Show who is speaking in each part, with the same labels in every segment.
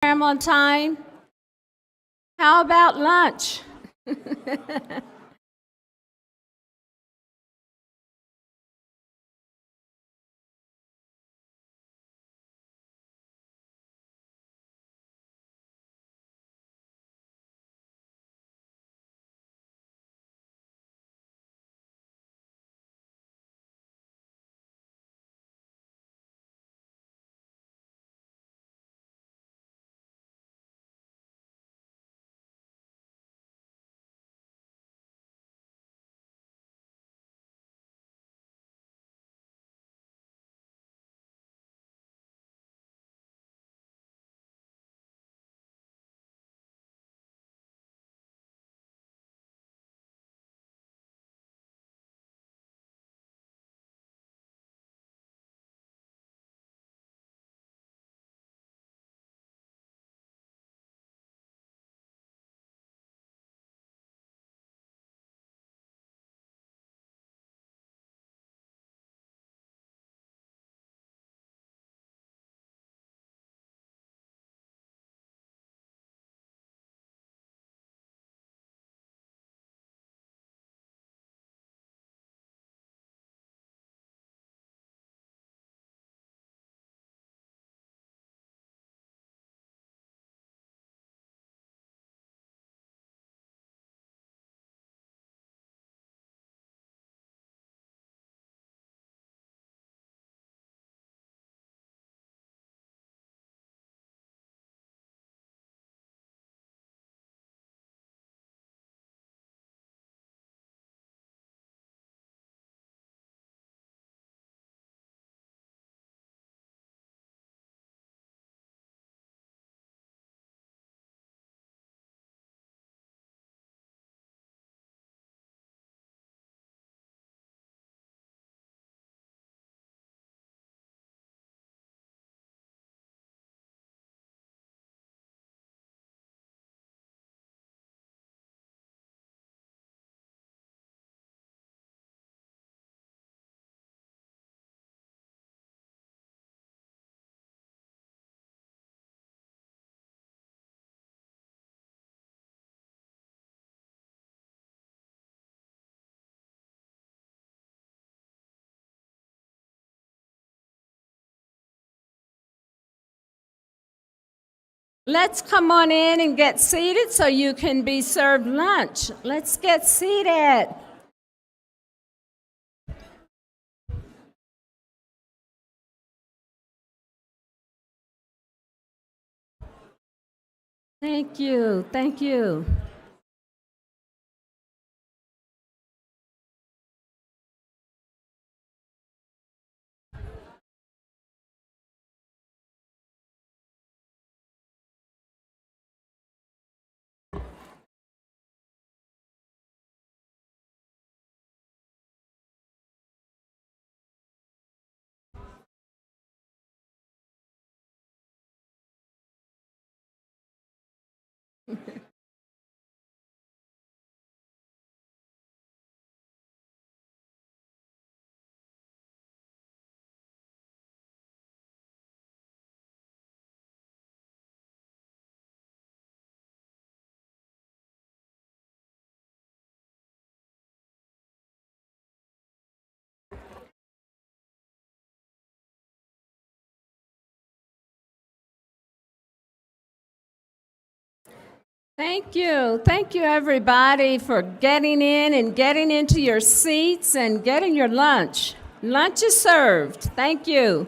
Speaker 1: program on time? How about lunch? Let's come on in and get seated so you can be served lunch. Let's get seated. Thank you. Thank you. Thank you. Thank you, everybody, for getting in and getting into your seats and getting your lunch. Lunch is served. Thank you.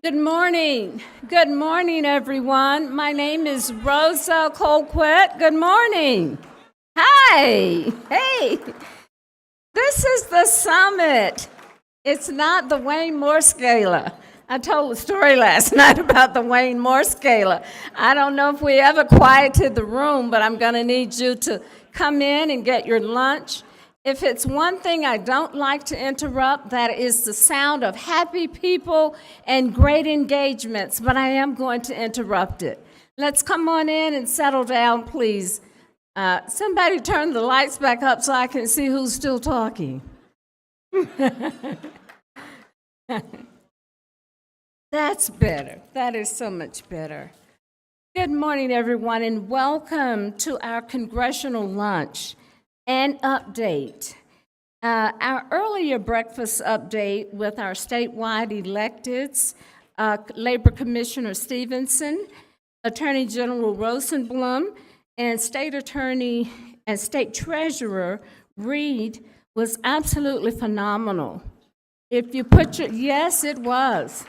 Speaker 1: Good morning. Good morning, everyone. My name is Rosa Colquitt. Good morning. Hi. Hey. This is the summit. It's not the Wayne Morse Gala. I told a story last night about the Wayne Morse Gala. I don't know if we ever quieted the room, but I'm going to need you to come in and get your lunch. If it's one thing I don't like to interrupt, that is the sound of happy people and great engagements, but I am going to interrupt it. Let's come on in and settle down, please. Somebody turn the lights back up so I can see who's still talking. That's better. That is so much better. Good morning, everyone, and welcome to our congressional lunch and update. Our earlier breakfast update with our statewide electeds, Labor Commissioner Stevenson, Attorney General Rosenblum, and State Attorney and State Treasurer Reed was absolutely phenomenal. If you put your, yes, it was.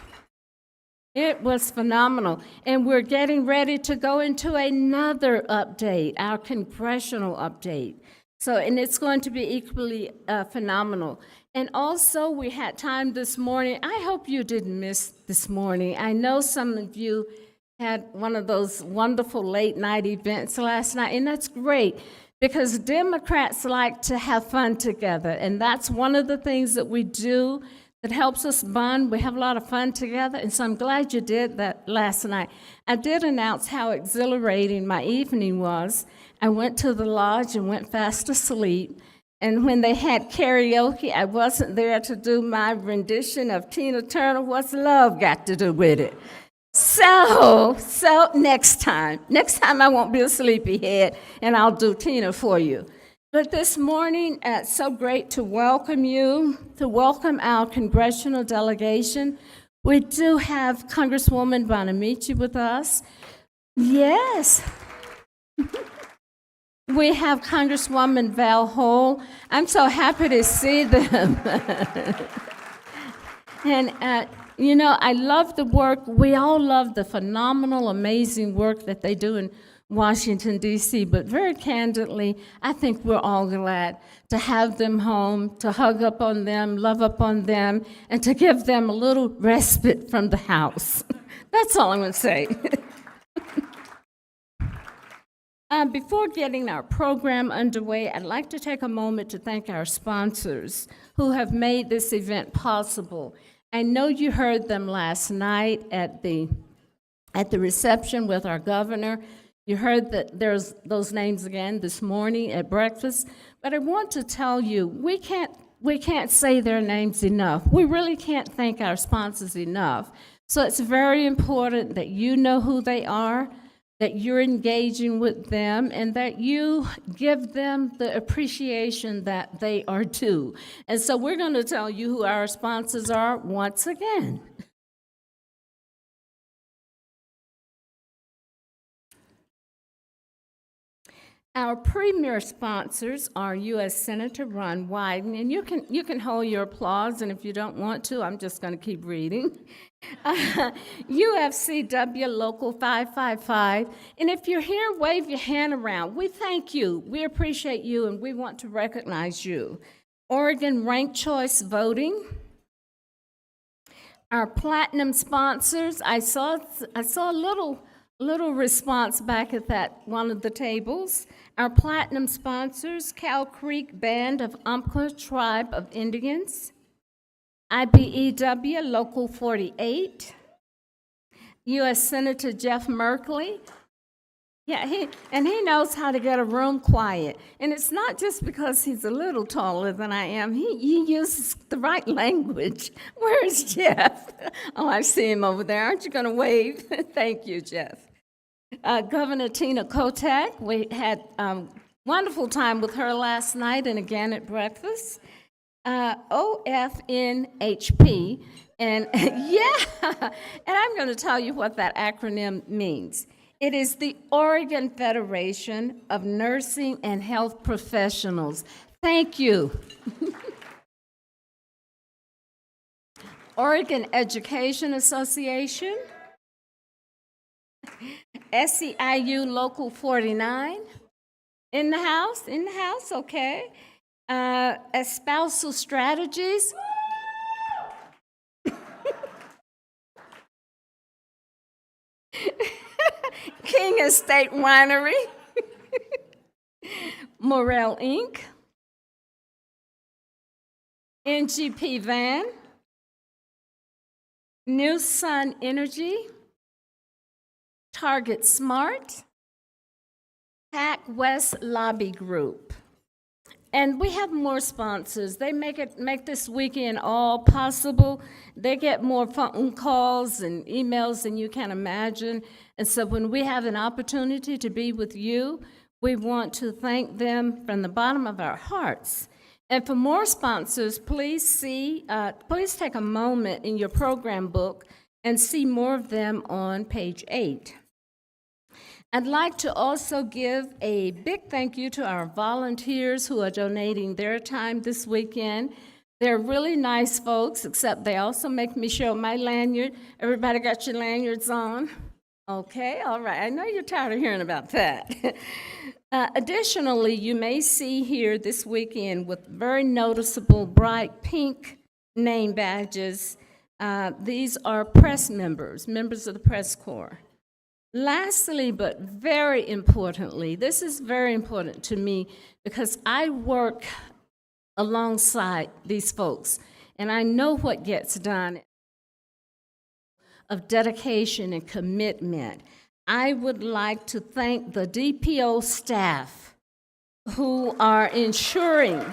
Speaker 1: It was phenomenal. And we're getting ready to go into another update, our congressional update. So, and it's going to be equally phenomenal. And also, we had time this morning. I hope you didn't miss this morning. I know some of you had one of those wonderful late night events last night, and that's great because Democrats like to have fun together, and that's one of the things that we do that helps us bond. We have a lot of fun together, and so I'm glad you did that last night. I did announce how exhilarating my evening was. I went to the lodge and went fast asleep, and when they had karaoke, I wasn't there to do my rendition of Tina Turner, What's Love Got to Do with It? So next time I won't be a sleepyhead, and I'll do Tina for you. But this morning, it's so great to welcome you, to welcome our congressional delegation. We do have Congresswoman Bonamici with us. Yes. We have Congresswoman Val Hole. I'm so happy to see them. And, you know, I love the work. We all love the phenomenal, amazing work that they do in Washington, D.C., but very candidly, I think we're all glad to have them home, to hug up on them, love up on them, and to give them a little respite from the house. That's all I'm going to say. Before getting our program underway, I'd like to take a moment to thank our sponsors who have made this event possible. I know you heard them last night at the reception with our governor. You heard that there's those names again this morning at breakfast, but I want to tell you, we can't say their names enough. We really can't thank our sponsors enough. So it's very important that you know who they are, that you're engaging with them, and that you give them the appreciation that they are due. And so we're going to tell you who our sponsors are once again. Our premier sponsors are U.S. Senator Ron Wyden, and you can hold your applause, and if you don't want to, I'm just going to keep reading. UFCW Local 555, and if you're here, wave your hand around. We thank you, we appreciate you, and we want to recognize you. Oregon Ranked Choice Voting. Our platinum sponsors, I saw a little response back at that one of the tables. Our platinum sponsors, Cow Creek Band of Umpqua Tribe of Indians, IBEW Local 48, U.S. Senator Jeff Merkley. Yeah, he knows how to get a room quiet. And it's not just because he's a little taller than I am. He uses the right language. Where's Jeff? Oh, I see him over there. Aren't you going to wave? Thank you, Jeff. Governor Tina Kotek, we had wonderful time with her last night and again at breakfast. OFNHP, and yeah, and I'm going to tell you what that acronym means. It is the Oregon Federation of Nursing and Health Professionals. Thank you. Oregon Education Association, SEIU Local 49, in the house, okay. Espousal Strategies, King Estate Winery, Morel Inc., NGP Van, New Sun Energy, Target Smart, Pac West Lobby Group. And we have more sponsors. They make this weekend all possible. They get more phone calls and emails than you can imagine. And so when we have an opportunity to be with you, we want to thank them from the bottom of our hearts. And for more sponsors, please take a moment in your program book and see more of them on page 8. I'd like to also give a big thank you to our volunteers who are donating their time this weekend. They're really nice folks, except they also make me show my lanyard. Everybody got your lanyards on? Okay, all right. I know you're tired of hearing about that. Additionally, you may see here this weekend with very noticeable bright pink name badges. These are press members of the press corps. Lastly, but very importantly, this is very important to me because I work alongside these folks, and I know what gets done of dedication and commitment. I would like to thank the DPO staff who are ensuring,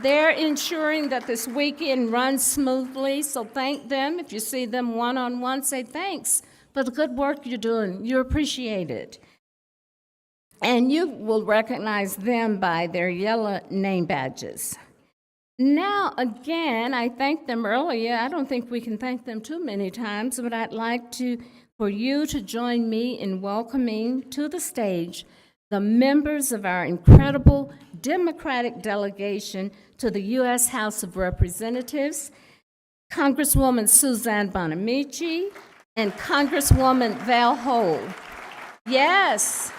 Speaker 1: they're ensuring that this weekend runs smoothly, so thank them. If you see them one-on-one, say thanks for the good work you're doing. You appreciate it. And you will recognize them by their yellow name badges. Now, again, I thanked them earlier. I don't think we can thank them too many times, but I'd like for you to join me in welcoming to the stage the members of our incredible Democratic delegation to the U.S. House of Representatives, Congresswoman Suzanne Bonamici and Congresswoman Val Hole. Yes.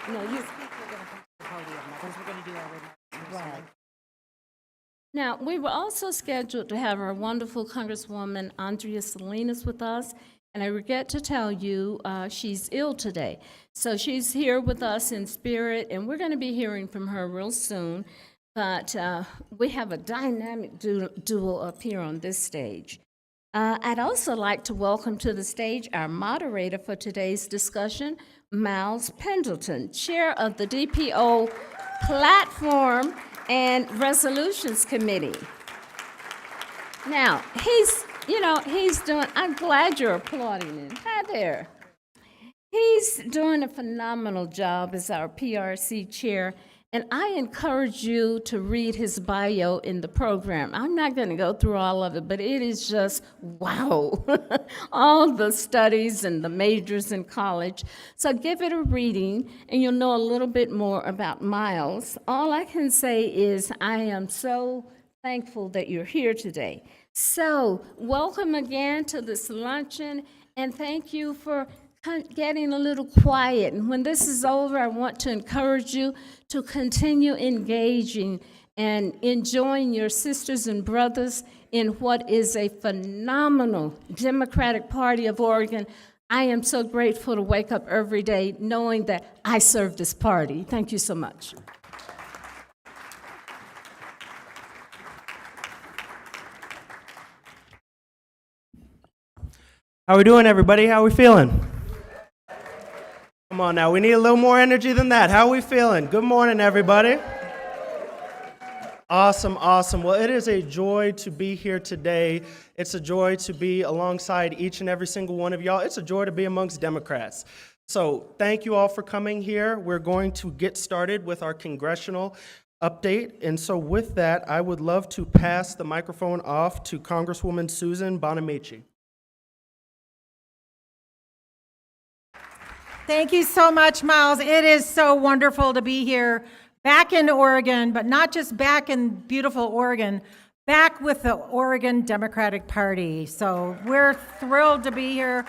Speaker 1: No, you speak to the podium, because we're going to do already. Right. Now, we were also scheduled to have our wonderful Congresswoman Andrea Salinas with us, and I regret to tell you she's ill today. So she's here with us in spirit, and we're going to be hearing from her real soon. But we have a dynamic duo up here on this stage. I'd also like to welcome to the stage our moderator for today's discussion, Miles Pendleton, chair of the DPO Platform and Resolutions Committee. Now, he's doing, I'm glad you're applauding him. Hi there. He's doing a phenomenal job as our PRC chair, and I encourage you to read his bio in the program. I'm not going to go through all of it, but it is just wow. All the studies and the majors in college. So give it a reading, and you'll know a little bit more about Miles. All I can say is I am so thankful that you're here today. So welcome again to this luncheon, and thank you for getting a little quiet. And when this is over, I want to encourage you to continue engaging and enjoying your sisters and brothers in what is a phenomenal Democratic Party of Oregon. I am so grateful to wake up every day knowing that I serve this party. Thank you so much.
Speaker 2: How we doing, everybody? How we feeling? Come on now, we need a little more energy than that. How are we feeling? Good morning, everybody. Awesome, awesome. Well, it is a joy to be here today. It's a joy to be alongside each and every single one of y'all. It's a joy to be amongst Democrats. So thank you all for coming here. We're going to get started with our congressional update. And so with that, I would love to pass the microphone off to Congresswoman Susan Bonamici.
Speaker 3: Thank you so much, Miles. It is so wonderful to be here back in Oregon, but not just back in beautiful Oregon, back with the Oregon Democratic Party. So we're thrilled to be here.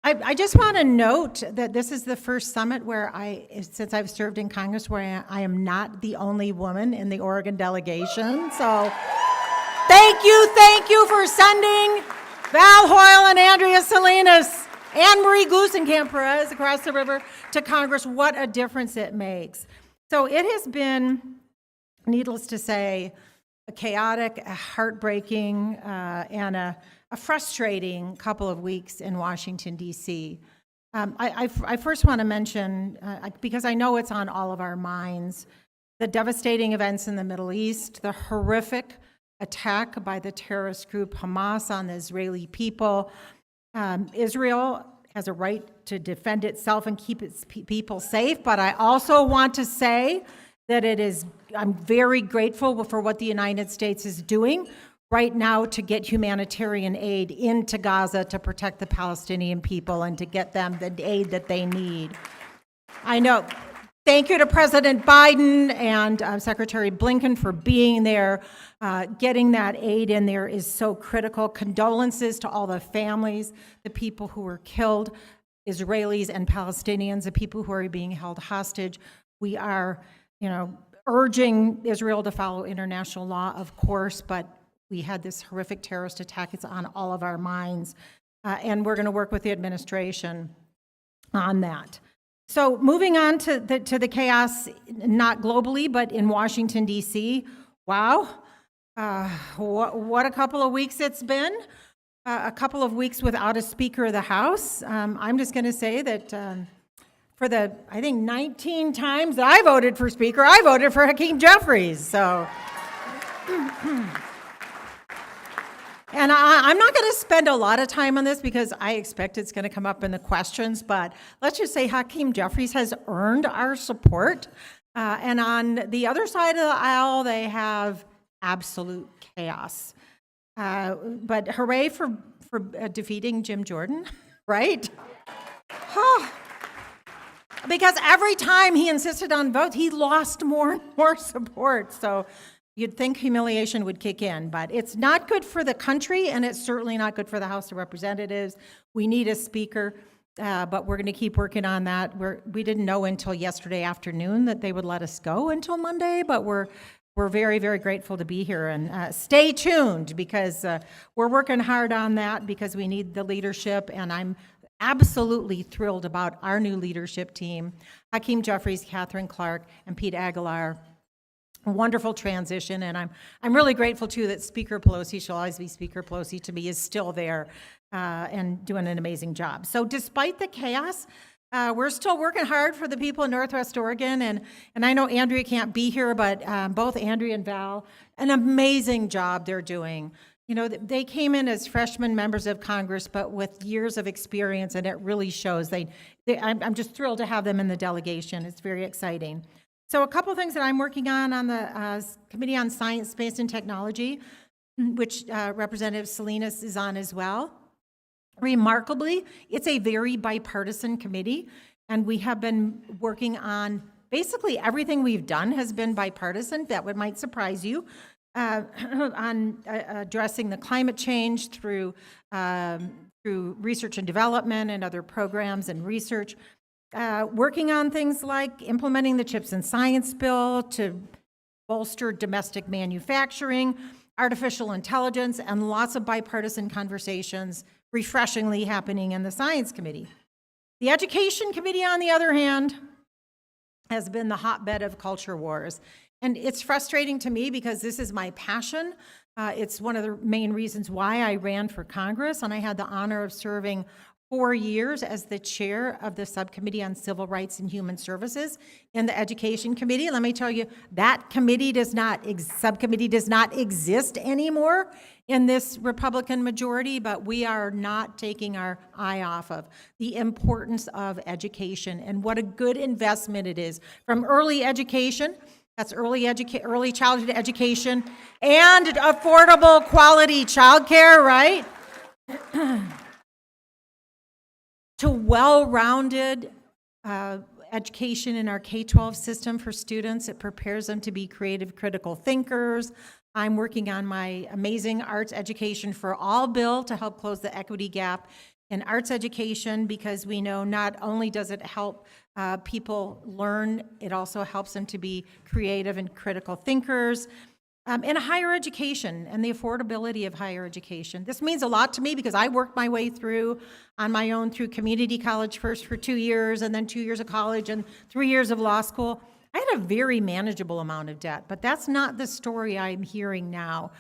Speaker 3: I just want to note that this is the first summit where since I've served in Congress, where I am not the only woman in the Oregon delegation. So thank you for sending Val Hoyle and Andrea Salinas and Marie Glusenkamp Perez across the river to Congress. What a difference it makes. So it has been, needless to say, a chaotic, a heartbreaking, and a frustrating couple of weeks in Washington, D.C. I first want to mention, because I know it's on all of our minds, the devastating events in the Middle East, the horrific attack by the terrorist group Hamas on the Israeli people. Israel has a right to defend itself and keep its people safe, but I also want to say that I'm very grateful for what the United States is doing right now to get humanitarian aid into Gaza to protect the Palestinian people and to get them the aid that they need. I know. Thank you to President Biden and Secretary Blinken for being there. Getting that aid in there is so critical. Condolences to all the families, the people who were killed, Israelis and Palestinians, the people who are being held hostage. We are, urging Israel to follow international law, of course, but we had this horrific terrorist attack. It's on all of our minds, and we're going to work with the administration on that. So moving on to the chaos, not globally, but in Washington, D.C. Wow, what a couple of weeks it's been. A couple of weeks without a Speaker of the House. I'm just going to say that for the, 19 times that I voted for Speaker, I voted for Hakeem Jeffries. So, and I'm not going to spend a lot of time on this because I expect it's going to come up in the questions, but let's just say Hakeem Jeffries has earned our support. And on the other side of the aisle, they have absolute chaos. But hooray for defeating Jim Jordan, right? Because every time he insisted on votes, he lost more and more support. So you'd think humiliation would kick in, but it's not good for the country, and it's certainly not good for the House of Representatives. We need a speaker, but we're going to keep working on that. We didn't know until yesterday afternoon that they would let us go until Monday, but we're very, very grateful to be here. And stay tuned, because we're working hard on that because we need the leadership, and I'm absolutely thrilled about our new leadership team, Hakeem Jeffries, Catherine Clark, and Pete Aguilar. A wonderful transition, and I'm really grateful too that Speaker Pelosi, she'll always be Speaker Pelosi to me, is still there and doing an amazing job. So despite the chaos, we're still working hard for the people in Northwest Oregon, and I know Andrea can't be here, but both Andrea and Val, an amazing job they're doing. They came in as freshman members of Congress, but with years of experience, and it really shows. I'm just thrilled to have them in the delegation. It's very exciting. So a couple of things that I'm working on the Committee on Science, Space, and Technology, which Representative Salinas is on as well. Remarkably, it's a very bipartisan committee, and we have been working on basically everything we've done has been bipartisan. That might surprise you. On addressing the climate change through research and development and other programs and research, working on things like implementing the CHIPS and Science Bill to bolster domestic manufacturing, artificial intelligence, and lots of bipartisan conversations refreshingly happening in the Science Committee. The Education Committee, on the other hand, has been the hotbed of culture wars. And it's frustrating to me because this is my passion. It's one of the main reasons why I ran for Congress, and I had the honor of serving 4 years as the chair of the Subcommittee on Civil Rights and Human Services in the Education Committee. Let me tell you, that subcommittee does not exist anymore in this Republican majority, but we are not taking our eye off of the importance of education and what a good investment it is, from early education That's early childhood education and affordable quality childcare, right? To well-rounded education in our K-12 system for students. It prepares them to be creative, critical thinkers. I'm working on my amazing arts education for all bill to help close the equity gap in arts education, because we know not only does it help people learn, it also helps them to be creative and critical thinkers. And higher education and the affordability of higher education. This means a lot to me because I worked my way through on my own through community college first for 2 years, and then 2 years of college and 3 years of law school. I had a very manageable amount of debt, but that's not the story I'm hearing now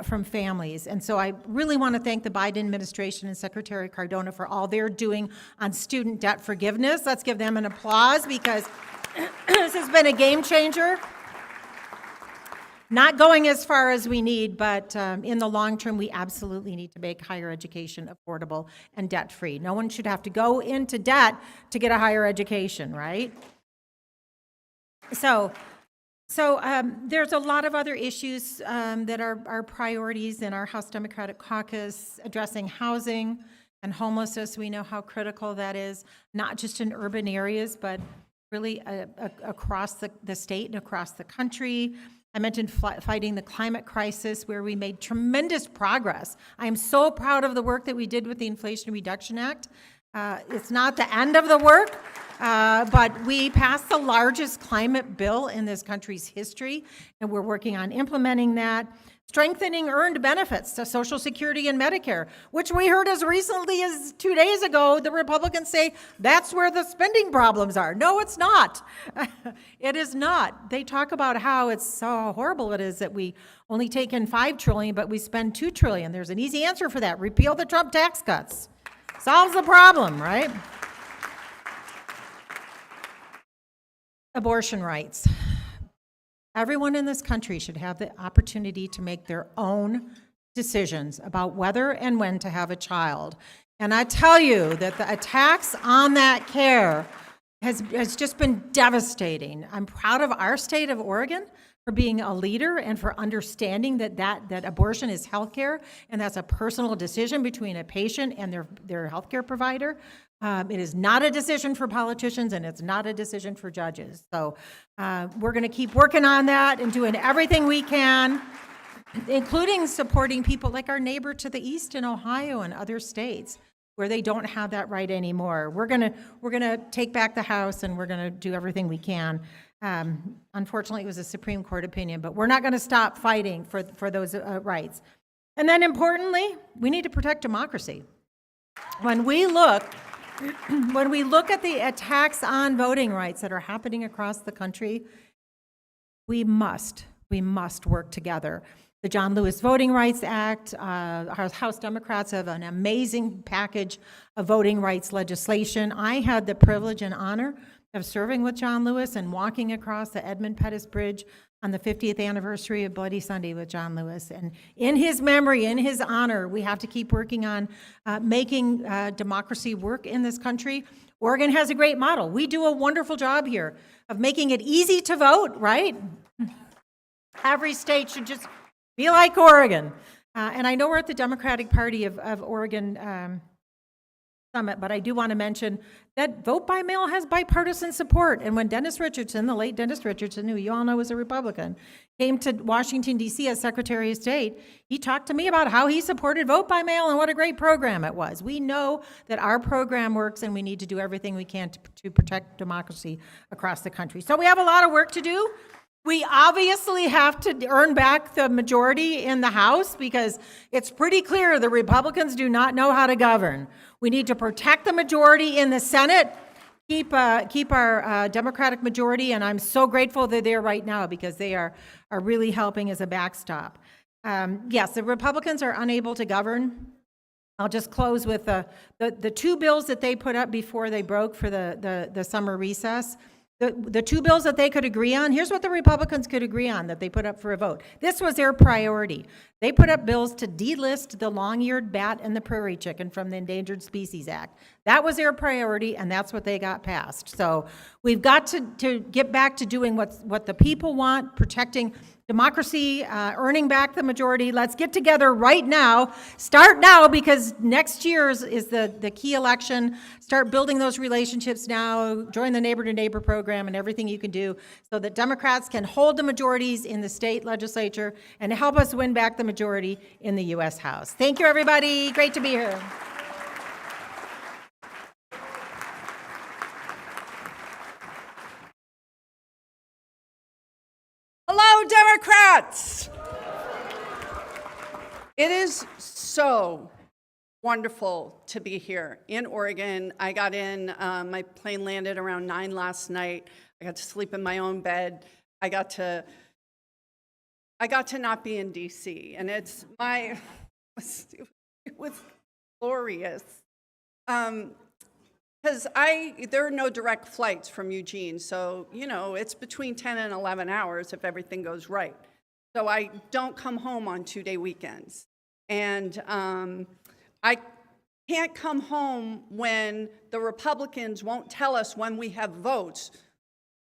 Speaker 3: from families. And so I really want to thank the Biden administration and Secretary Cardona for all they're doing on student debt forgiveness. Let's give them an applause, because this has been a game changer. Not going as far as we need, but in the long term, we absolutely need to make higher education affordable and debt-free. No one should have to go into debt to get a higher education, right? So there's a lot of other issues that are priorities in our House Democratic Caucus, addressing housing and homelessness. We know how critical that is, not just in urban areas, but really across the state and across the country. I mentioned fighting the climate crisis, where we made tremendous progress. I am so proud of the work that we did with the Inflation Reduction Act. It's not the end of the work, but we passed the largest climate bill in this country's history, and we're working on implementing that. Strengthening earned benefits to Social Security and Medicare, which we heard as recently as 2 days ago, the Republicans say that's where the spending problems are. No, it's not. It is not. They talk about how it's so horrible it is that we only take in $5 trillion, but we spend $2 trillion. There's an easy answer for that. Repeal the Trump tax cuts. Solves the problem, right? Abortion rights. Everyone in this country should have the opportunity to make their own decisions about whether and when to have a child. And I tell you that the attacks on that care has just been devastating. I'm proud of our state of Oregon for being a leader and for understanding that abortion is healthcare, and that's a personal decision between a patient and their healthcare provider. It is not a decision for politicians, and it's not a decision for judges. So we're going to keep working on that and doing everything we can, including supporting people like our neighbor to the east in Ohio and other states where they don't have that right anymore. We're gonna take back the House, and we're gonna do everything we can. Unfortunately, it was a Supreme Court opinion, but we're not going to stop fighting for those rights. And then importantly, we need to protect democracy. When we look at the attacks on voting rights that are happening across the country, we must work together. The John Lewis Voting Rights Act, our House Democrats have an amazing package of voting rights legislation. I had the privilege and honor of serving with John Lewis and walking across the Edmund Pettus Bridge on the 50th anniversary of Bloody Sunday with John Lewis. And in his memory, in his honor, we have to keep working on making democracy work in this country. Oregon has a great model. We do a wonderful job here of making it easy to vote, right? Every state should just be like Oregon. And I know we're at the Democratic Party of Oregon Summit, but I do want to mention that vote by mail has bipartisan support. And when Dennis Richardson, the late Dennis Richardson, who you all know was a Republican, came to Washington, D.C. as Secretary of State, he talked to me about how he supported vote by mail and what a great program it was. We know that our program works, and we need to do everything we can to protect democracy across the country. So we have a lot of work to do. We obviously have to earn back the majority in the House, because it's pretty clear the Republicans do not know how to govern. We need to protect the majority in the Senate, keep our Democratic majority, and I'm so grateful they're there right now, because they are really helping as a backstop. Yes, the Republicans are unable to govern. I'll just close with the two bills that they put up before they broke for the summer recess. The two bills that they could agree on, here's what the Republicans could agree on that they put up for a vote. This was their priority. They put up bills to delist the long-eared bat and the prairie chicken from the Endangered Species Act. That was their priority, and that's what they got passed. So we've got to get back to doing what the people want, protecting democracy, earning back the majority. Let's get together right now. Start now, because next year's is the key election. Start building those relationships now. Join the Neighbor to Neighbor program and everything you can do so that Democrats can hold the majorities in the state legislature and help us win back the majority in the U.S. House. Thank you, everybody. Great to be here.
Speaker 4: Hello, Democrats! It is so wonderful to be here in Oregon. I got in, my plane landed around 9 last night. I got to sleep in my own bed. I got to not be in DC, and it was glorious. Because there are no direct flights from Eugene, so, it's between 10 and 11 hours if everything goes right. So I don't come home on 2-day weekends. And I can't come home when the Republicans won't tell us when we have votes,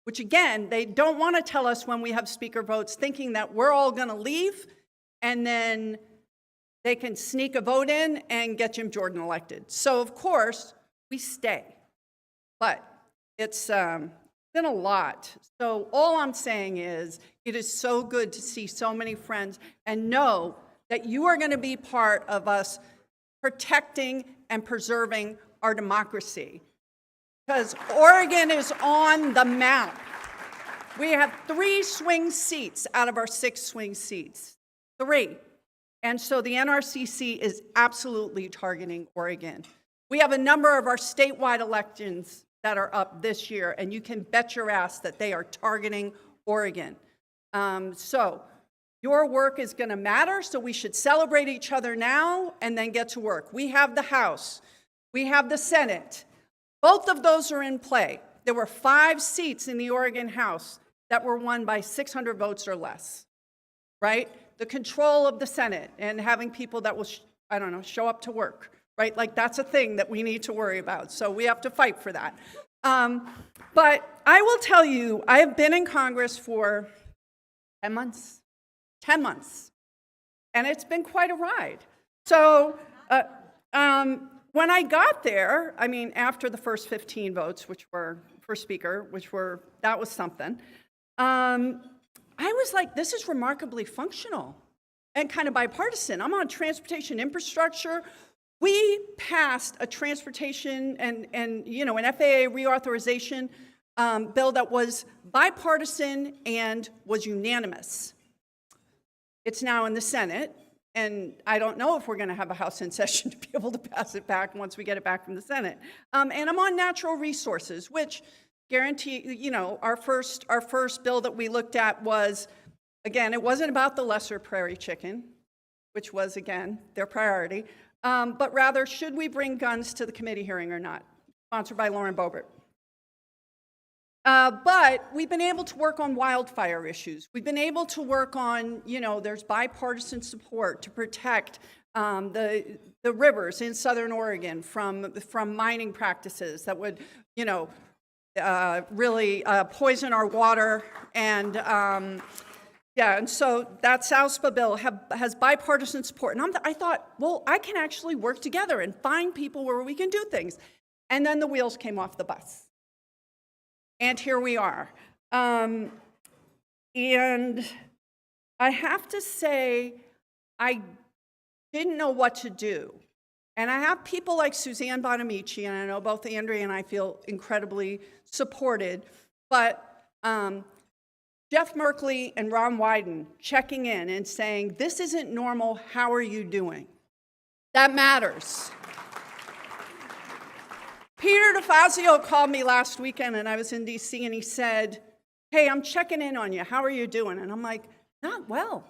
Speaker 4: which again, they don't want to tell us when we have speaker votes, thinking that we're all going to leave, and then they can sneak a vote in and get Jim Jordan elected. So of course, we stay, but it's been a lot. So all I'm saying is it is so good to see so many friends and know that you are going to be part of us protecting and preserving our democracy. Because Oregon is on the map. We have 3 swing seats out of our 6 swing seats, 3. And so the NRCC is absolutely targeting Oregon. We have a number of our statewide elections that are up this year, and you can bet your ass that they are targeting Oregon. So your work is going to matter, so we should celebrate each other now and then get to work. We have the House. We have the Senate. Both of those are in play. There were 5 seats in the Oregon House that were won by 600 votes or less, right? The control of the Senate and having people that will, show up to work. Right? Like, that's a thing that we need to worry about. So we have to fight for that. But I will tell you, I have been in Congress for 10 months. 10 months. And it's been quite a ride. So when I got there, after the first 15 votes, which were for speaker, that was something, I was like, this is remarkably functional and kind of bipartisan. I'm on transportation infrastructure. We passed a transportation and an FAA reauthorization bill that was bipartisan and was unanimous. It's now in the Senate, and I don't know if we're going to have a House in session to be able to pass it back once we get it back from the Senate. And I'm on natural resources, which guarantee, our first bill that we looked at was, again, it wasn't about the lesser prairie chicken, which was, again, their priority. But rather, should we bring guns to the committee hearing or not? Sponsored by Lauren Boebert. But we've been able to work on wildfire issues. We've been able to work on, there's bipartisan support to protect the rivers in Southern Oregon from mining practices that would, really poison our water. And so that SAUSPA bill has bipartisan support. And I thought, well, I can actually work together and find people where we can do things. And then the wheels came off the bus. And here we are. And I have to say, I didn't know what to do. And I have people like Suzanne Bonamici, and I know both Andrea and I feel incredibly supported, but Jeff Merkley and Ron Wyden checking in and saying, this isn't normal, how are you doing? That matters. Peter DeFazio called me last weekend, and I was in DC, and he said, hey, I'm checking in on you, how are you doing? And I'm like, not well.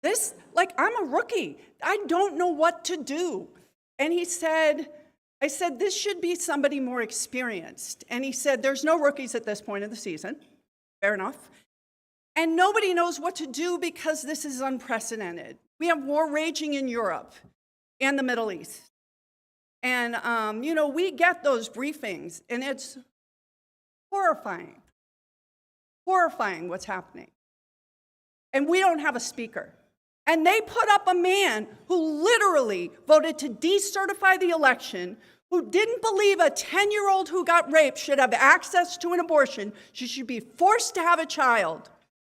Speaker 4: I'm a rookie. I don't know what to do. And he said, I said, this should be somebody more experienced. And he said, there's no rookies at this point of the season. Fair enough. And nobody knows what to do because this is unprecedented. We have war raging in Europe and the Middle East. And, we get those briefings, and it's horrifying. Horrifying what's happening. And we don't have a speaker. And they put up a man who literally voted to decertify the election, who didn't believe a 10-year-old who got raped should have access to an abortion, she should be forced to have a child,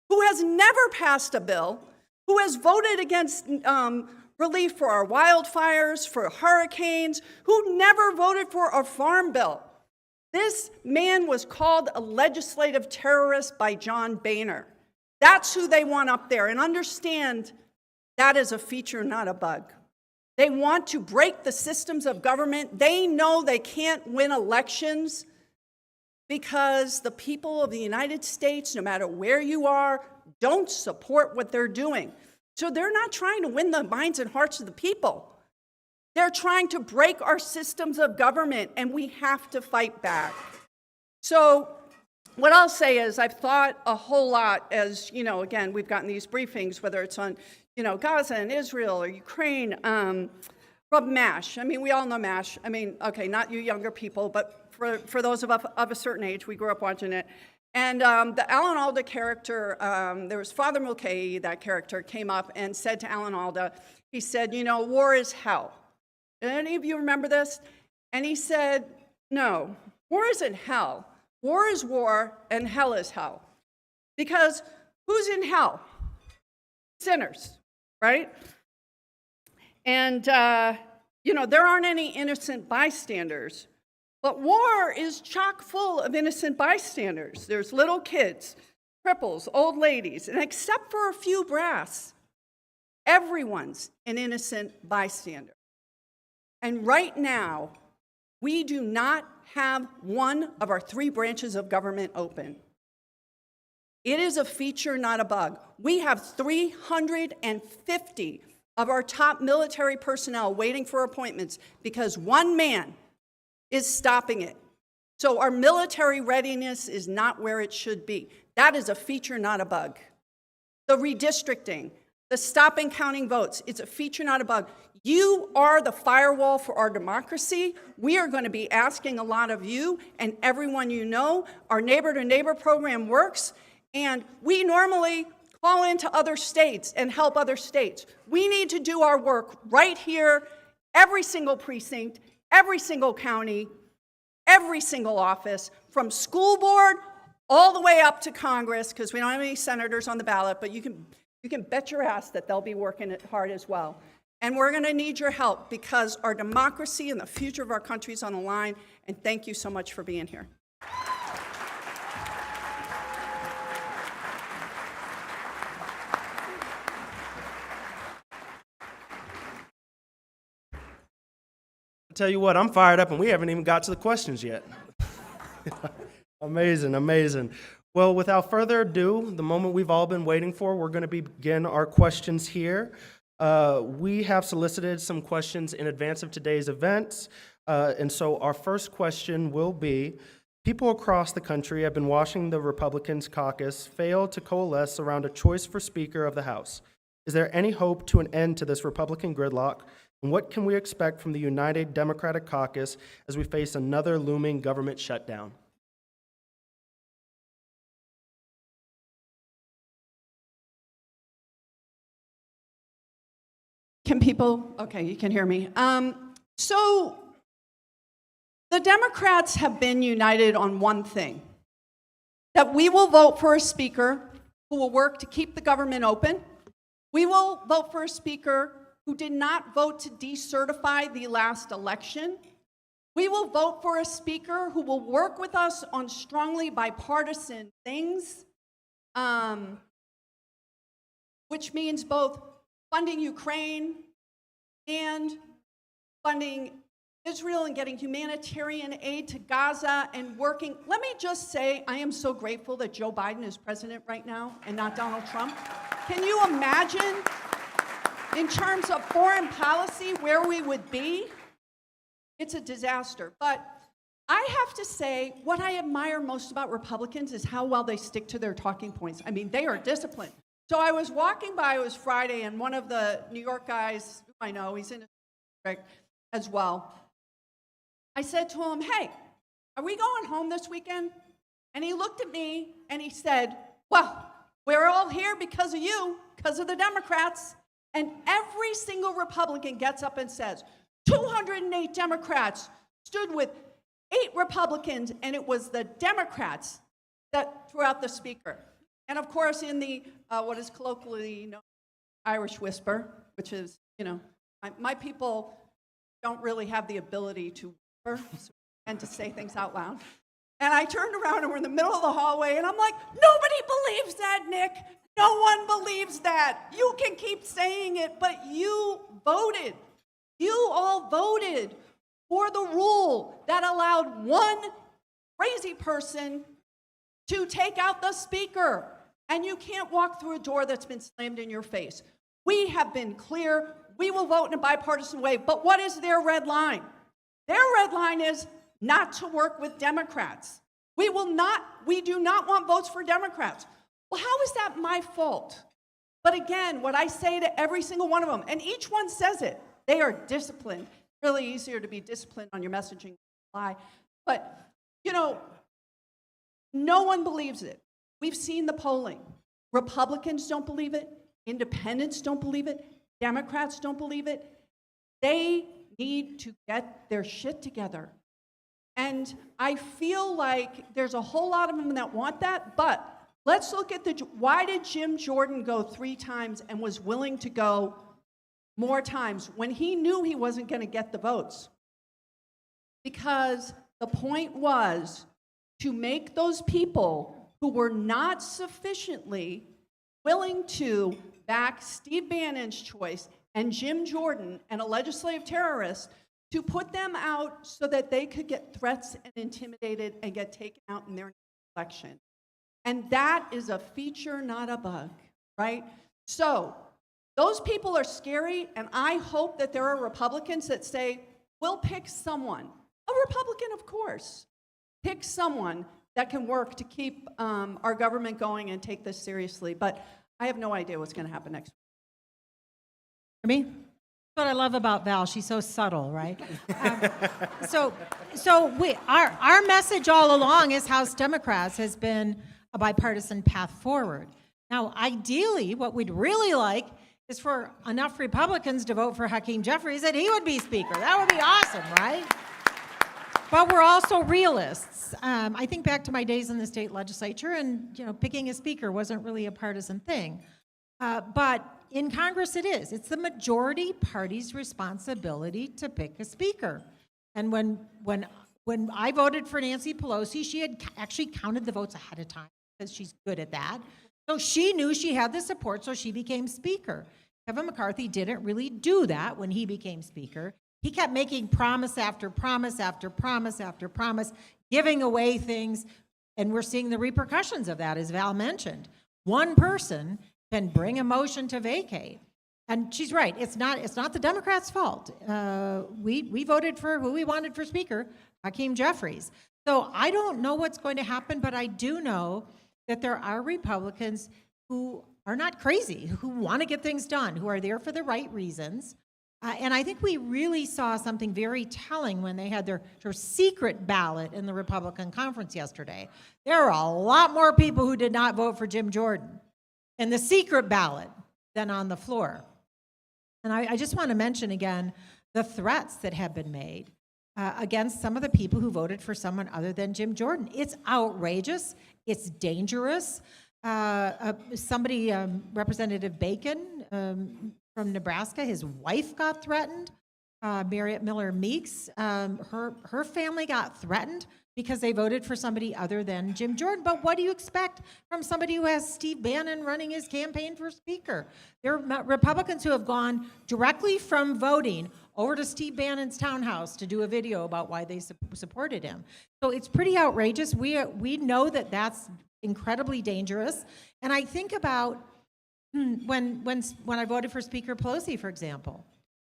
Speaker 4: who has never passed a bill, who has voted against relief for our wildfires, for hurricanes, who never voted for a farm bill. This man was called a legislative terrorist by John Boehner. That's who they want up there. And understand, that is a feature, not a bug. They want to break the systems of government. They know they can't win elections because the people of the United States, no matter where you are, don't support what they're doing. So they're not trying to win the minds and hearts of the people. They're trying to break our systems of government, and we have to fight back. So what I'll say is I've thought a whole lot as, again, we've gotten these briefings, whether it's on, Gaza and Israel or Ukraine, from MASH. I mean, we all know MASH. I mean, okay, not you younger people, but for those of us of a certain age, we grew up watching it. And the Alan Alda character, there was Father Mulcahy, that character, came up and said to Alan Alda, he said, war is hell. Did any of you remember this? And he said, no, war isn't hell. War is war, and hell is hell. Because who's in hell? Sinners, right? And, there aren't any innocent bystanders. But war is chock full of innocent bystanders. There's little kids, cripples, old ladies, and except for a few brass, everyone's an innocent bystander. And right now, we do not have one of our three branches of government open. It is a feature, not a bug. We have 350 of our top military personnel waiting for appointments because one man is stopping it. So our military readiness is not where it should be. That is a feature, not a bug. The redistricting, the stopping counting votes, it's a feature, not a bug. You are the firewall for our democracy. We are going to be asking a lot of you and everyone you know. Our neighbor-to-neighbor program works, and we normally call into other states and help other states. We need to do our work right here, every single precinct, every single county, every single office, from school board all the way up to Congress, because we don't have any senators on the ballot, but you can bet your ass that they'll be working it hard as well. And we're going to need your help because our democracy and the future of our country is on the line, and thank you so much for being here.
Speaker 2: Tell you what, I'm fired up, and we haven't even got to the questions yet. Amazing, amazing. Well, without further ado, the moment we've all been waiting for, we're going to begin our questions here. We have solicited some questions in advance of today's events, and so our first question will be, people across the country have been watching the Republicans caucus fail to coalesce around a choice for Speaker of the House. Is there any hope to an end to this Republican gridlock? And what can we expect from the United Democratic Caucus as we face another looming government shutdown?
Speaker 4: Can people, okay, you can hear me. So the Democrats have been united on one thing, that we will vote for a speaker who will work to keep the government open. We will vote for a speaker who did not vote to decertify the last election. We will vote for a speaker who will work with us on strongly bipartisan things, which means both funding Ukraine and funding Israel and getting humanitarian aid to Gaza and working. Let me just say, I am so grateful that Joe Biden is president right now and not Donald Trump. Can you imagine, in terms of foreign policy, where we would be it's a disaster. But I have to say, what I admire most about Republicans is how well they stick to their talking points. I mean, they are disciplined. So I was walking by, it was Friday, and one of the New York guys, who I know, he's in a district as well, I said to him, hey, are we going home this weekend? And he looked at me and he said, well, we're all here because of you, because of the Democrats. And every single Republican gets up and says, 208 Democrats stood with 8 Republicans, and it was the Democrats that threw out the speaker. And of course, in the, what is colloquially known Irish whisper, which is, you know, my people don't really have the ability to whisper and to say things out loud. And I turned around and we're in the middle of the hallway, and I'm like, nobody believes that, Nick. No one believes that. You can keep saying it, but you voted. You all voted for the rule that allowed one crazy person to take out the speaker. And you can't walk through a door that's been slammed in your face. We have been clear. We will vote in a bipartisan way. But what is their red line? Their red line is not to work with Democrats. We do not want votes for Democrats. Well, how is that my fault? But again, what I say to every single one of them, and each one says it, they are disciplined. Really easier to be disciplined on your messaging, lie. But, you know, no one believes it. We've seen the polling. Republicans don't believe it. Independents don't believe it. Democrats don't believe it. They need to get their shit together. And I feel like there's a whole lot of them that want that, but let's look at why did Jim Jordan go 3 times and was willing to go more times when he knew he wasn't going to get the votes? Because the point was to make those people who were not sufficiently willing to back Steve Bannon's choice and Jim Jordan and a legislative terrorist, to put them out so that they could get threats and intimidated and get taken out in their election. And that is a feature, not a bug, right? So those people are scary, and I hope that there are Republicans that say, we'll pick someone, a Republican, of course, pick someone that can work to keep our government going and take this seriously. But I have no idea what's going to happen next week.
Speaker 3: Me? That's what I love about Val. She's so subtle, right? Our message all along as House Democrats has been a bipartisan path forward. Now, ideally, what we'd really like is for enough Republicans to vote for Hakeem Jeffries that he would be Speaker. That would be awesome, right? But we're also realists. I think back to my days in the state legislature, and picking a Speaker wasn't really a partisan thing. But in Congress it is. It's the majority party's responsibility to pick a Speaker. And when I voted for Nancy Pelosi, she had actually counted the votes ahead of time because she's good at that. So she knew she had the support, so she became Speaker. Kevin McCarthy didn't really do that when he became Speaker. He kept making promise after promise after promise after promise, giving away things, and we're seeing the repercussions of that, as Val mentioned. One person can bring a motion to vacate. And she's right, it's not the Democrats' fault. We voted for who we wanted for Speaker, Hakeem Jeffries. So I don't know what's going to happen, but I do know that there are Republicans who are not crazy, who want to get things done, who are there for the right reasons. And I think we really saw something very telling when they had their secret ballot in the Republican conference yesterday. There are a lot more people who did not vote for Jim Jordan in the secret ballot than on the floor. And I just want to mention again the threats that have been made against some of the people who voted for someone other than Jim Jordan. It's outrageous. It's dangerous. Representative Bacon from Nebraska, his wife got threatened. Marriott Miller Meeks, her family got threatened because they voted for somebody other than Jim Jordan. But what do you expect from somebody who has Steve Bannon running his campaign for Speaker? There are Republicans who have gone directly from voting over to Steve Bannon's townhouse to do a video about why they supported him. So it's pretty outrageous. We know that that's incredibly dangerous. And I think about when I voted for Speaker Pelosi, for example.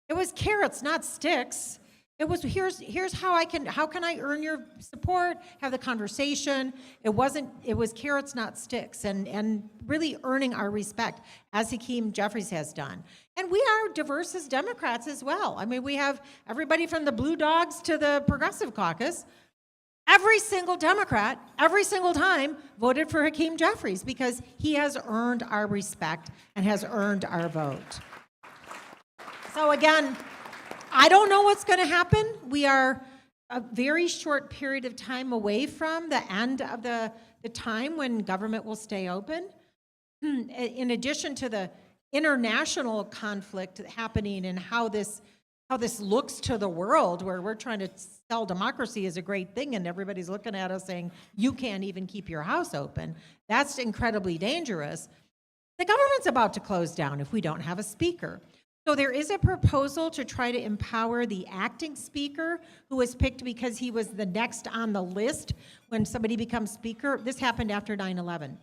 Speaker 3: It was carrots, not sticks. It was, here's how can I earn your support, have the conversation. It was carrots, not sticks, and really earning our respect, as Hakeem Jeffries has done. And we are diverse as Democrats as well. I mean, we have everybody from the Blue Dogs to the Progressive Caucus. Every single Democrat, every single time, voted for Hakeem Jeffries because he has earned our respect and has earned our vote. So again, I don't know what's going to happen. We are a very short period of time away from the end of the time when government will stay open. In addition to the international conflict happening and how this looks to the world, where we're trying to sell democracy as a great thing and everybody's looking at us saying, you can't even keep your house open. That's incredibly dangerous. The government's about to close down if we don't have a speaker. So there is a proposal to try to empower the acting speaker, who was picked because he was the next on the list when somebody becomes speaker. This happened after 9/11.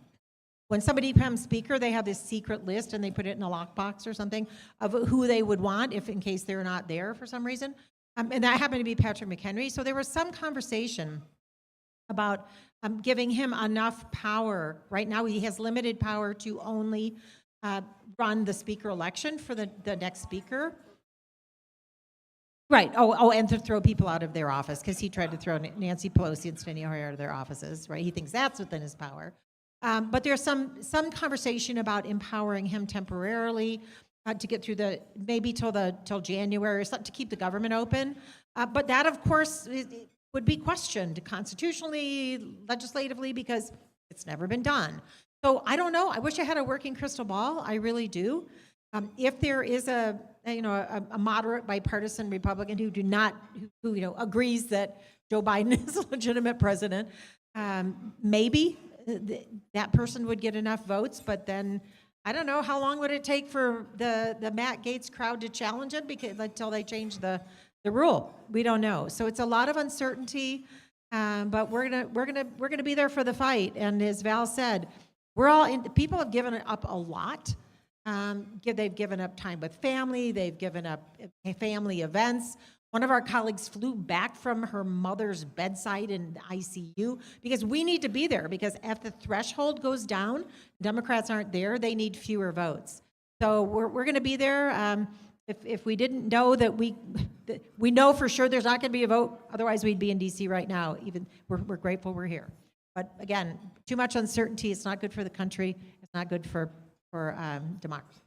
Speaker 3: When somebody becomes speaker, they have this secret list and they put it in a lockbox or something of who they would want if in case they're not there for some reason. And that happened to be Patrick McHenry. So there was some conversation about giving him enough power. Right now he has limited power to only run the speaker election for the next speaker. Right. Oh, and to throw people out of their office, because he tried to throw Nancy Pelosi and Steny Hoyer out of their offices, right? He thinks that's within his power. But there's some conversation about empowering him temporarily to get through maybe till January or something, to keep the government open. But that, of course, would be questioned constitutionally, legislatively, because it's never been done. So I don't know. I wish I had a working crystal ball. I really do. If there is a moderate bipartisan Republican who agrees that Joe Biden is a legitimate president, maybe that person would get enough votes. But then I don't know, how long would it take for the Matt Gaetz crowd to challenge him until they change the rule? We don't know. So it's a lot of uncertainty. But we're gonna be there for the fight. And as Val said, people have given up a lot. They've given up time with family. They've given up family events. One of our colleagues flew back from her mother's bedside in the ICU because we need to be there, because if the threshold goes down, Democrats aren't there, they need fewer votes. So we're going to be there. If we didn't know that we know for sure there's not going to be a vote, otherwise we'd be in DC right now. Even we're grateful we're here. But again, too much uncertainty. It's not good for the country. It's not good for democracy.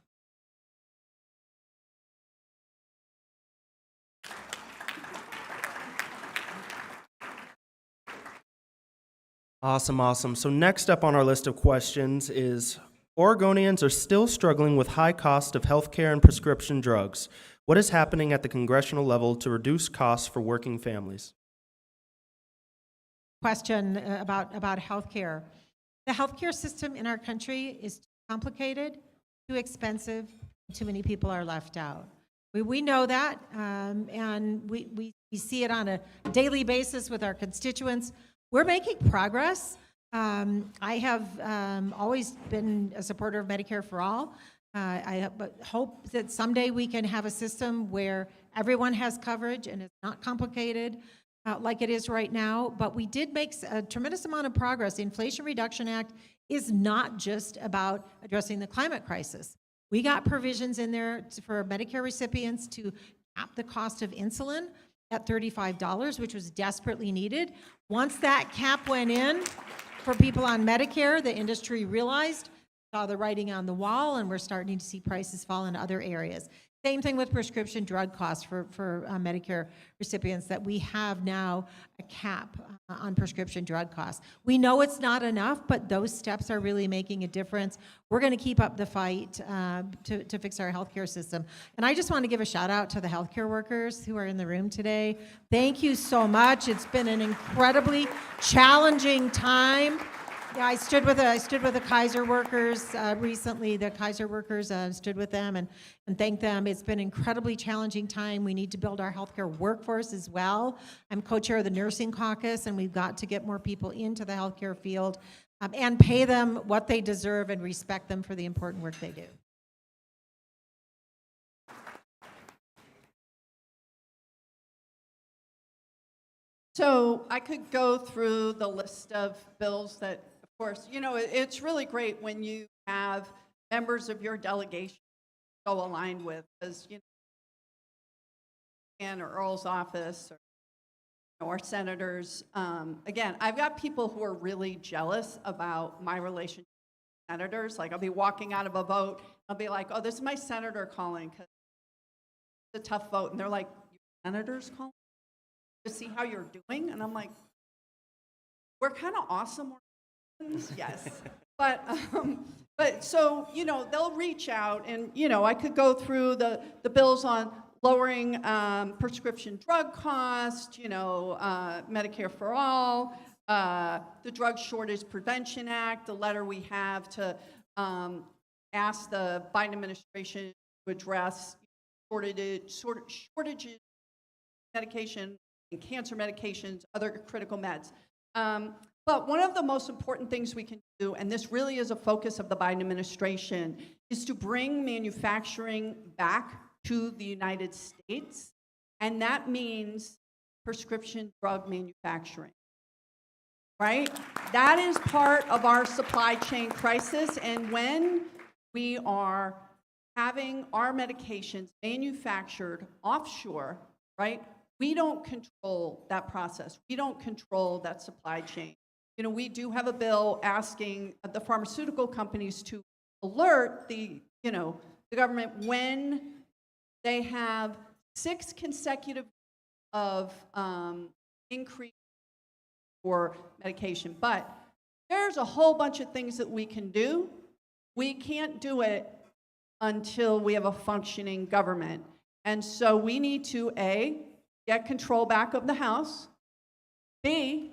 Speaker 2: Awesome. So next up on our list of questions is, Oregonians are still struggling with high cost of healthcare and prescription drugs. What is happening at the congressional level to reduce costs for working families?
Speaker 3: Question about healthcare. The healthcare system in our country is too complicated, too expensive, too many people are left out. We know that, and we see it on a daily basis with our constituents. We're making progress. I have always been a supporter of Medicare for All. I hope that someday we can have a system where everyone has coverage and it's not complicated like it is right now. But we did make a tremendous amount of progress. The Inflation Reduction Act is not just about addressing the climate crisis. We got provisions in there for Medicare recipients to cap the cost of insulin at $35, which was desperately needed. Once that cap went in for people on Medicare, the industry realized, saw the writing on the wall, and we're starting to see prices fall in other areas. Same thing with prescription drug costs for Medicare recipients, that we have now a cap on prescription drug costs. We know it's not enough, but those steps are really making a difference. We're going to keep up the fight to fix our healthcare system. And I just want to give a shout out to the healthcare workers who are in the room today. Thank you so much. It's been an incredibly challenging time. Yeah, I stood with the Kaiser workers recently. The Kaiser workers stood with them and thanked them. It's been an incredibly challenging time. We need to build our healthcare workforce as well. I'm co-chair of the Nursing Caucus, and we've got to get more people into the healthcare field and pay them what they deserve and respect them for the important work they do.
Speaker 4: So I could go through the list of bills that, of course, it's really great when you have members of your delegation so aligned with, because, Ann or Earl's office or our senators. Again, I've got people who are really jealous about my relationship with senators. Like, I'll be walking out of a vote, I'll be like, oh, this is my senator calling because it's a tough vote. And they're like, your senator's calling to see how you're doing? And I'm like, we're kind of awesome. Yes. But so, they'll reach out and, I could go through the bills on lowering prescription drug costs, Medicare for All, the Drug Shortage Prevention Act, the letter we have to ask the Biden administration to address shortages, medication, and cancer medications, other critical meds. But one of the most important things we can do, and this really is a focus of the Biden administration, is to bring manufacturing back to the United States, and that means prescription drug manufacturing, right? That is part of our supply chain crisis, and when we are having our medications manufactured offshore, right, we don't control that process. We don't control that supply chain. We do have a bill asking the pharmaceutical companies to alert the government when they have 6 consecutive of increase for medication. But there's a whole bunch of things that we can do. We can't do it until we have a functioning government. And so we need to, A, get control back of the House, B,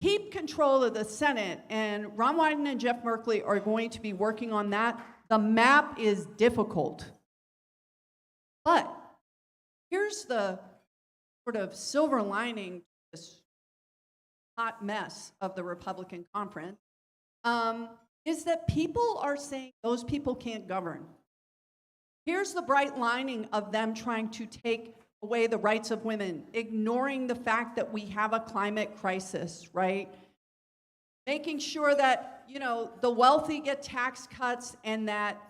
Speaker 4: keep control of the Senate, and Ron Wyden and Jeff Merkley are going to be working on that. The map is difficult. But here's the sort of silver lining to this hot mess of the Republican conference, is that people are saying those people can't govern. Here's the bright lining of them trying to take away the rights of women, ignoring the fact that we have a climate crisis, right? Making sure that, the wealthy get tax cuts and that,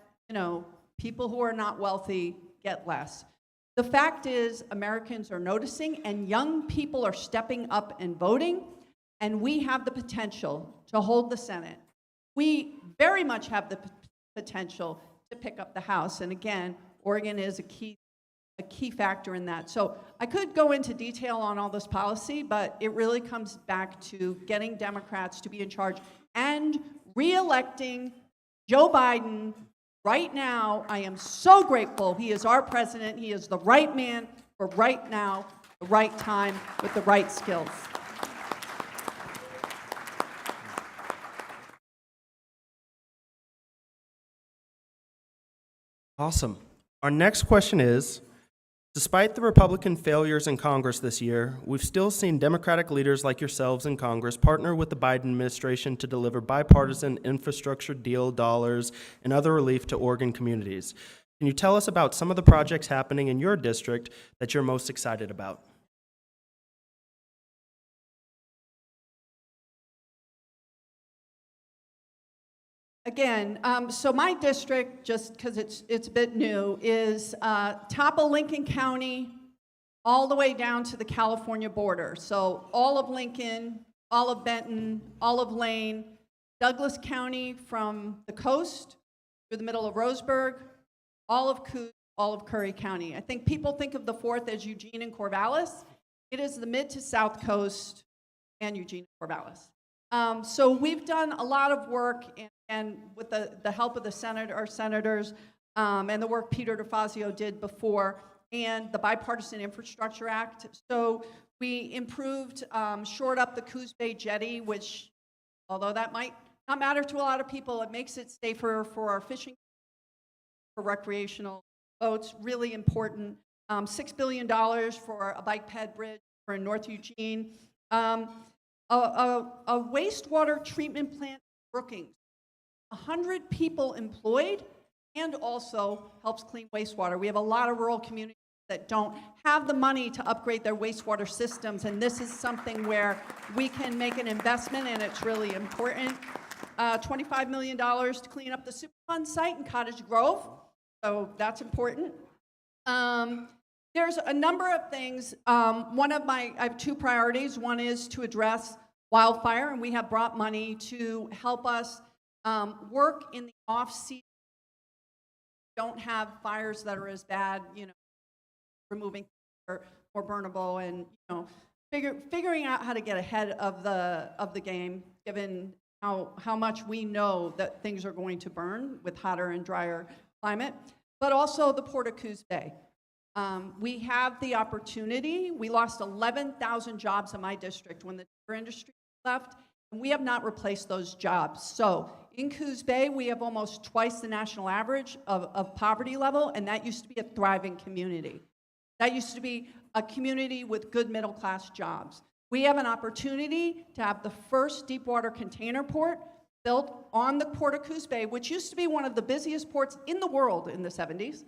Speaker 4: people who are not wealthy get less. The fact is, Americans are noticing and young people are stepping up and voting, and we have the potential to hold the Senate. We very much have the potential to pick up the House, and again, Oregon is a key factor in that. So I could go into detail on all this policy, but it really comes back to getting Democrats to be in charge and re-electing Joe Biden right now. I am so grateful. He is our president. He is the right man for right now, the right time, with the right skills.
Speaker 2: Awesome. Our next question is, despite the Republican failures in Congress this year, we've still seen Democratic leaders like yourselves in Congress partner with the Biden administration to deliver bipartisan infrastructure deal dollars and other relief to Oregon communities. Can you tell us about some of the projects happening in your district that you're most excited about?
Speaker 4: Again, so my district, just because it's a bit new, is top of Lincoln County, all the way down to the California border. So all of Lincoln, all of Benton, all of Lane, Douglas County from the coast through the middle of Roseburg, all of Coos, all of Curry County. I think people think of the fourth as Eugene and Corvallis. It is the mid to south coast and Eugene and Corvallis. So we've done a lot of work, and with the help of the senators, and the work Peter DeFazio did before, and the Bipartisan Infrastructure Act. So we improved, shored up the Coos Bay Jetty, which, although that might not matter to a lot of people, it makes it safer for our fishing, for recreational boats, really important. $6 billion for a bike ped bridge for North Eugene. A wastewater treatment plant in Brookings, 100 people employed, and also helps clean wastewater. We have a lot of rural communities that don't have the money to upgrade their wastewater systems, and this is something where we can make an investment, and it's really important. $25 million to clean up the Superfund site in Cottage Grove, so that's important. There's a number of things. I have two priorities. One is to address wildfire, and we have brought money to help us work in the off-season. Don't have fires that are as bad, removing or burnable, and figuring out how to get ahead of the game, given how much we know that things are going to burn with hotter and drier climate, but also the Port of Coos Bay. We have the opportunity. We lost 11,000 jobs in my district when the timber industry left, and we have not replaced those jobs. So in Coos Bay, we have almost twice the national average of poverty level, and that used to be a thriving community. That used to be a community with good middle-class jobs. We have an opportunity to have the first deep-water container port built on the Port of Coos Bay, which used to be one of the busiest ports in the world in the 70s,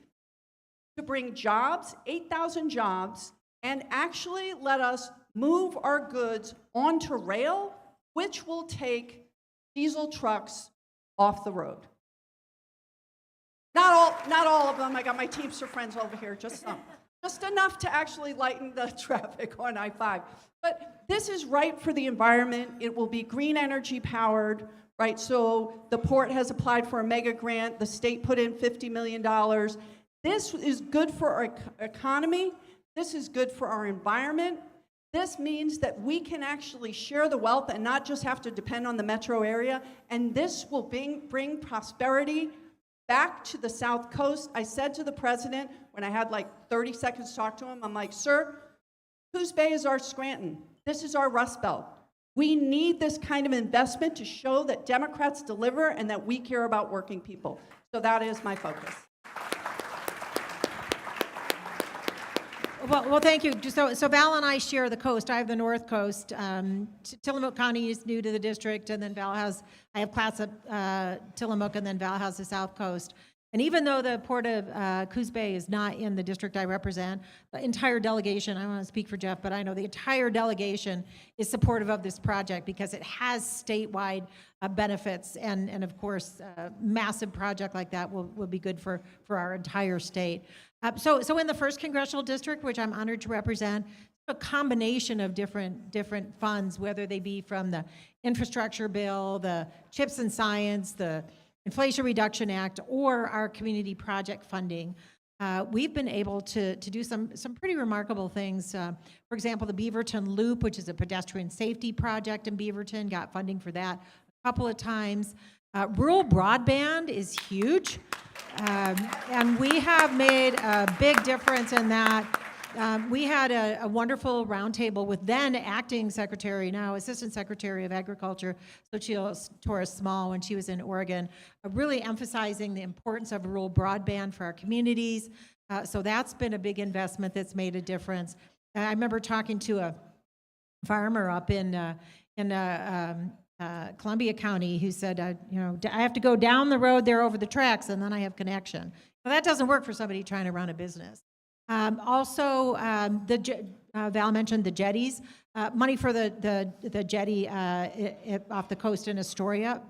Speaker 4: to bring jobs, 8,000 jobs, and actually let us move our goods onto rail, which will take diesel trucks off the road. Not all of them. I got my Teamster friends over here, just some. Just enough to actually lighten the traffic on I-5. But this is right for the environment. It will be green energy powered, right? So the port has applied for a mega grant. The state put in $50 million. This is good for our economy. This is good for our environment. This means that we can actually share the wealth and not just have to depend on the metro area. And this will bring prosperity back to the South Coast. I said to the president, when I had like 30 seconds to talk to him, I'm like, sir, Coos Bay is our Scranton. This is our Rust Belt. We need this kind of investment to show that Democrats deliver and that we care about working people. So that is my focus.
Speaker 3: Well, thank you. So Val and I share the coast. I have the North Coast. Tillamook County is new to the district, and then I have class at Tillamook, and then Val has the South Coast. And even though the Port of Coos Bay is not in the district I represent, the entire delegation, I don't want to speak for Jeff, but I know the entire delegation is supportive of this project because it has statewide benefits. And of course, a massive project like that will be good for our entire state. So in the first congressional district, which I'm honored to represent, a combination of different funds, whether they be from the infrastructure bill, the CHIPS and Science, the Inflation Reduction Act, or our community project funding. We've been able to do some pretty remarkable things. For example, the Beaverton Loop, which is a pedestrian safety project in Beaverton, got funding for that a couple of times. Rural broadband is huge, and we have made a big difference in that. We had a wonderful roundtable with then acting secretary, now assistant secretary of agriculture, Xochitl Torres-Small, when she was in Oregon, really emphasizing the importance of rural broadband for our communities. So that's been a big investment that's made a difference. I remember talking to a farmer up in Columbia County who said, I have to go down the road there over the tracks and then I have connection. Well, that doesn't work for somebody trying to run a business. Also, Val mentioned the jetties. Money for the jetty off the coast in Astoria.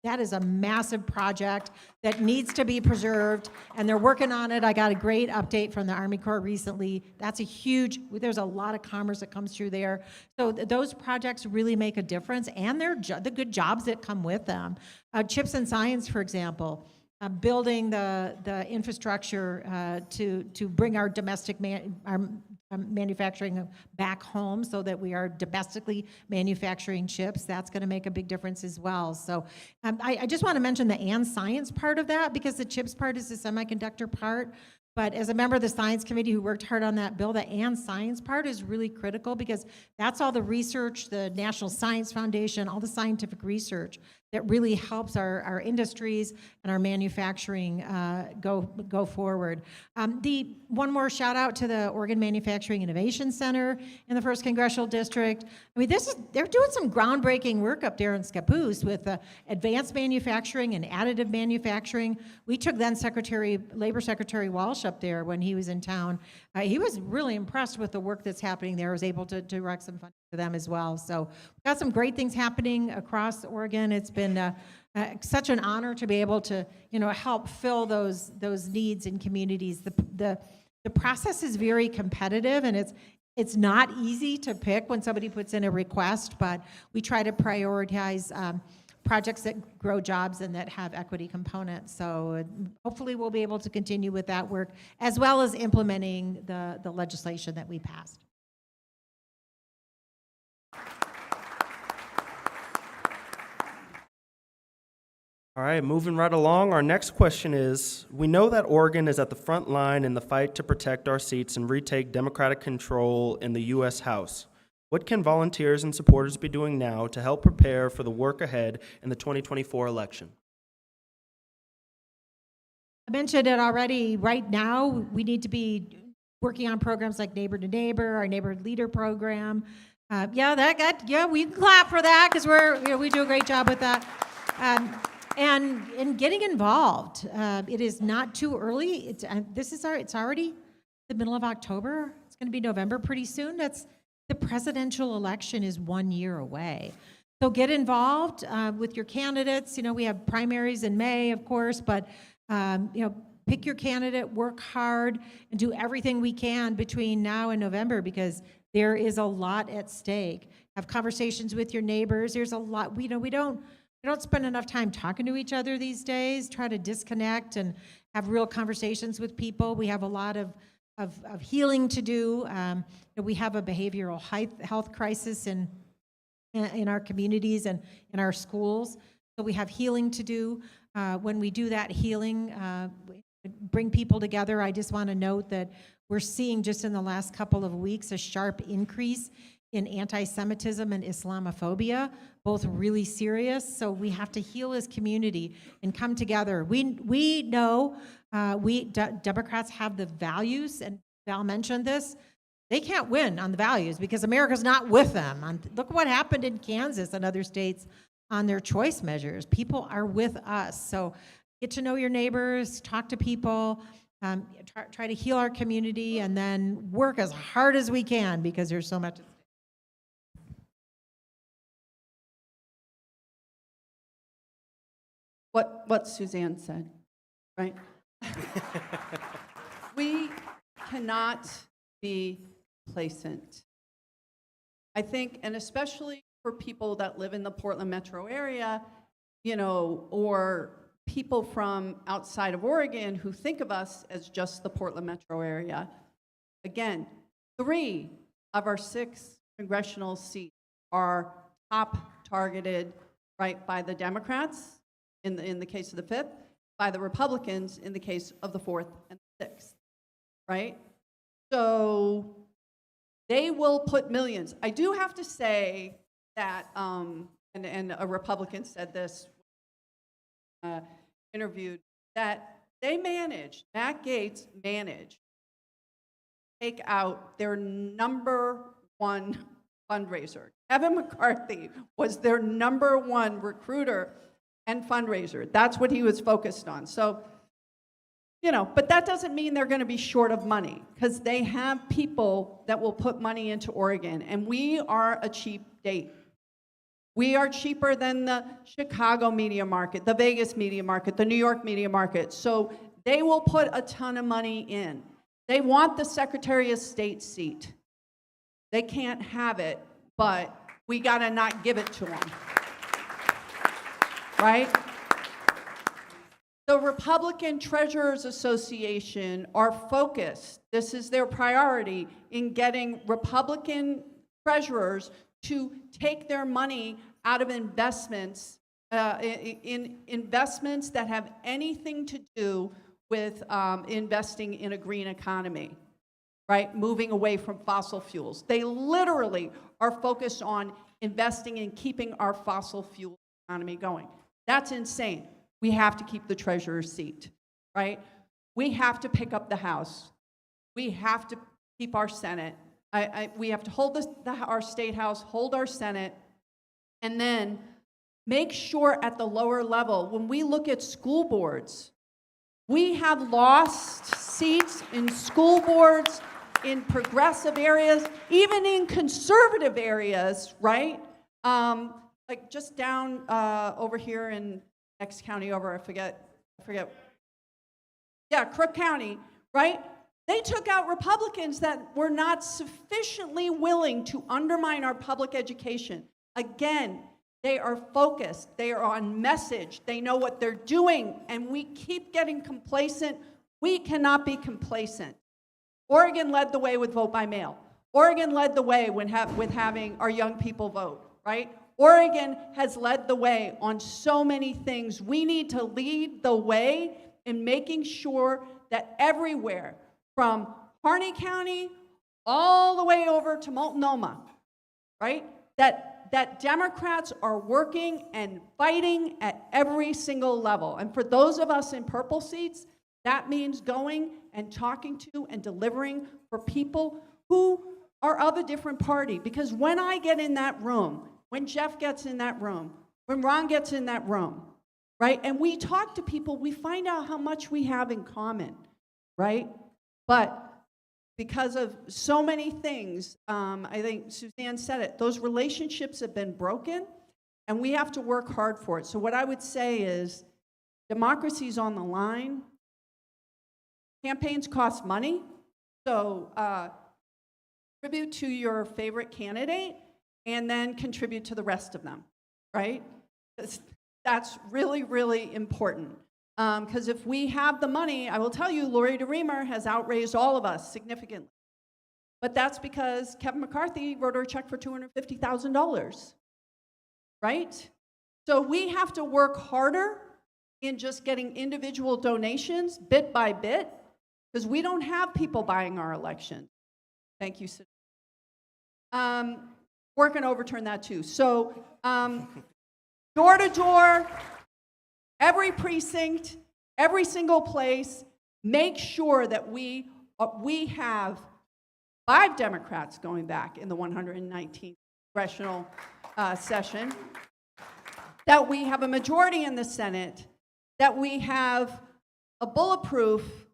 Speaker 3: That is a massive project that needs to be preserved, and they're working on it. I got a great update from the Army Corps recently. There's a lot of commerce that comes through there. So those projects really make a difference, and they're the good jobs that come with them. CHIPS and Science, for example. Building the infrastructure to bring our domestic manufacturing back home so that we are domestically manufacturing chips. That's going to make a big difference as well. So I just want to mention the and science part of that because the chips part is the semiconductor part. But as a member of the science committee who worked hard on that bill, the and science part is really critical because that's all the research, the National Science Foundation, all the scientific research that really helps our industries and our manufacturing go forward. One more shout out to the Oregon Manufacturing Innovation Center in the 1st Congressional District. I mean, they're doing some groundbreaking work up there in Scappoose with advanced manufacturing and additive manufacturing. We took then Labor Secretary Walsh up there when he was in town. He was really impressed with the work that's happening there. I was able to direct some funding for them as well. So we've got some great things happening across Oregon. It's been such an honor to be able to, help fill those needs in communities. The process is very competitive, and it's not easy to pick when somebody puts in a request, but we try to prioritize projects that grow jobs and that have equity components. So hopefully we'll be able to continue with that work, as well as implementing the legislation that we passed.
Speaker 2: All right, moving right along, our next question is, we know that Oregon is at the front line in the fight to protect our seats and retake democratic control in the U.S. House. What can volunteers and supporters be doing now to help prepare for the work ahead in the 2024 election?
Speaker 3: I mentioned it already. Right now, we need to be working on programs like Neighbor to Neighbor, our Neighbor Leader program. We can clap for that because we do a great job with that. And getting involved. It is not too early. It's already the middle of October. It's going to be November pretty soon. The presidential election is 1 year away. So get involved with your candidates. We have primaries in May, of course, but pick your candidate, work hard, and do everything we can between now and November, because there is a lot at stake. Have conversations with your neighbors. There's a lot. We don't spend enough time talking to each other these days. Try to disconnect and have real conversations with people. We have a lot of healing to do. We have a behavioral health crisis in our communities and in our schools. So we have healing to do. When we do that healing, bring people together. I just want to note that we're seeing just in the last couple of weeks a sharp increase in anti-Semitism and Islamophobia, both really serious. So we have to heal as community and come together. We know Democrats have the values, and Val mentioned this. They can't win on the values because America's not with them. Look what happened in Kansas and other states on their choice measures. People are with us. So get to know your neighbors, talk to people, try to heal our community, and then work as hard as we can because there's so much.
Speaker 4: What Suzanne said, right? We cannot be complacent. I think, and especially for people that live in the Portland metro area, or people from outside of Oregon who think of us as just the Portland metro area. Again, 3 of our 6 congressional seats are top targeted, right, by the Democrats in the case of the 5th, by the Republicans in the case of the 4th and the 6th, right? So they will put millions. I do have to say that, and a Republican said this, interviewed, that Matt Gaetz managed to take out their number 1 fundraiser. Kevin McCarthy was their number 1 recruiter and fundraiser. That's what he was focused on. So, but that doesn't mean they're going to be short of money, because they have people that will put money into Oregon, and we are a cheap date. We are cheaper than the Chicago media market, the Vegas media market, the New York media market. So they will put a ton of money in. They want the Secretary of State seat. They can't have it, but we got to not give it to them. Right? The Republican Treasurers Association are focused, this is their priority, in getting Republican treasurers to take their money out of investments, in investments that have anything to do with investing in a green economy, right? Moving away from fossil fuels. They literally are focused on investing in keeping our fossil fuel economy going. That's insane. We have to keep the treasurer's seat, right? We have to pick up the House. We have to keep our Senate. We have to hold our State House, hold our Senate, and then make sure at the lower level, when we look at school boards, we have lost seats in school boards, in progressive areas, even in conservative areas, right? Like just down over here in next county over, I forget. Yeah, Crook County, right? They took out Republicans that were not sufficiently willing to undermine our public education. Again, they are focused, they are on message, they know what they're doing, and we keep getting complacent. We cannot be complacent. Oregon led the way with vote by mail. Oregon led the way with having our young people vote, right? Oregon has led the way on so many things. We need to lead the way in making sure that everywhere, from Harney County all the way over to Multnomah, right? That Democrats are working and fighting at every single level. And for those of us in purple seats, that means going and talking to and delivering for people who are of a different party. Because when I get in that room, when Jeff gets in that room, when Ron gets in that room, right, and we talk to people, we find out how much we have in common, right? But because of so many things, I think Suzanne said it, those relationships have been broken, and we have to work hard for it. So what I would say is, democracy's on the line. Campaigns cost money, so contribute to your favorite candidate, and then contribute to the rest of them, right? That's really, really important. Because if we have the money, I will tell you, Lori DeReamer has outraised all of us significantly. But that's because Kevin McCarthy wrote her a check for $250,000, right? So we have to work harder in just getting individual donations bit by bit, because we don't have people buying our elections. Thank you, Sid. We're going to overturn that too. So door to door, every precinct, every single place, make sure that we have 5 Democrats going back in the 119th congressional session, that we have a majority in the Senate, that we have a bulletproof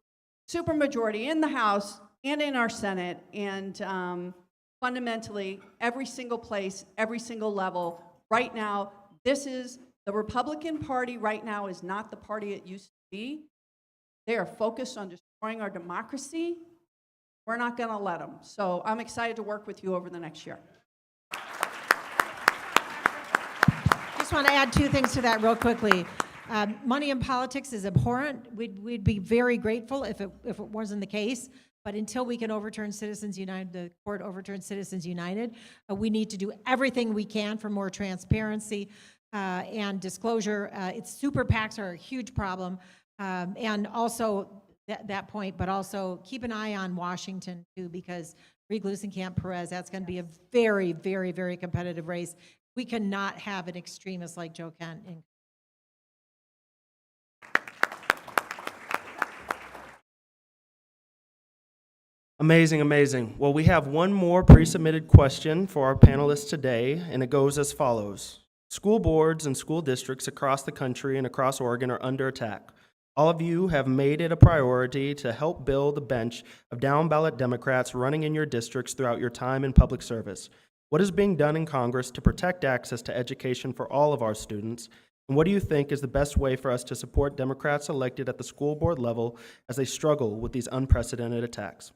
Speaker 4: supermajority in the House and in our Senate, and fundamentally, every single place, every single level, right now, the Republican Party right now is not the party it used to be. They are focused on destroying our democracy. We're not going to let them. So I'm excited to work with you over the next year.
Speaker 3: Just want to add 2 things to that real quickly. Money in politics is abhorrent. We'd be very grateful if it wasn't the case. But until we can overturn Citizens United, the court overturns Citizens United, we need to do everything we can for more transparency and disclosure. Super PACs are a huge problem. And also that point, but also keep an eye on Washington too, because Reed Glusenkamp Perez, that's going to be a very, very, very competitive race. We cannot have an extremist like Joe Kent in.
Speaker 2: Amazing, amazing. Well, we have one more pre-submitted question for our panelists today, and it goes as follows. School boards and school districts across the country and across Oregon are under attack. All of you have made it a priority to help build a bench of down-ballot Democrats running in your districts throughout your time in public service. What is being done in Congress to protect access to education for all of our students? And what do you think is the best way for us to support Democrats elected at the school board level as they struggle with these unprecedented attacks?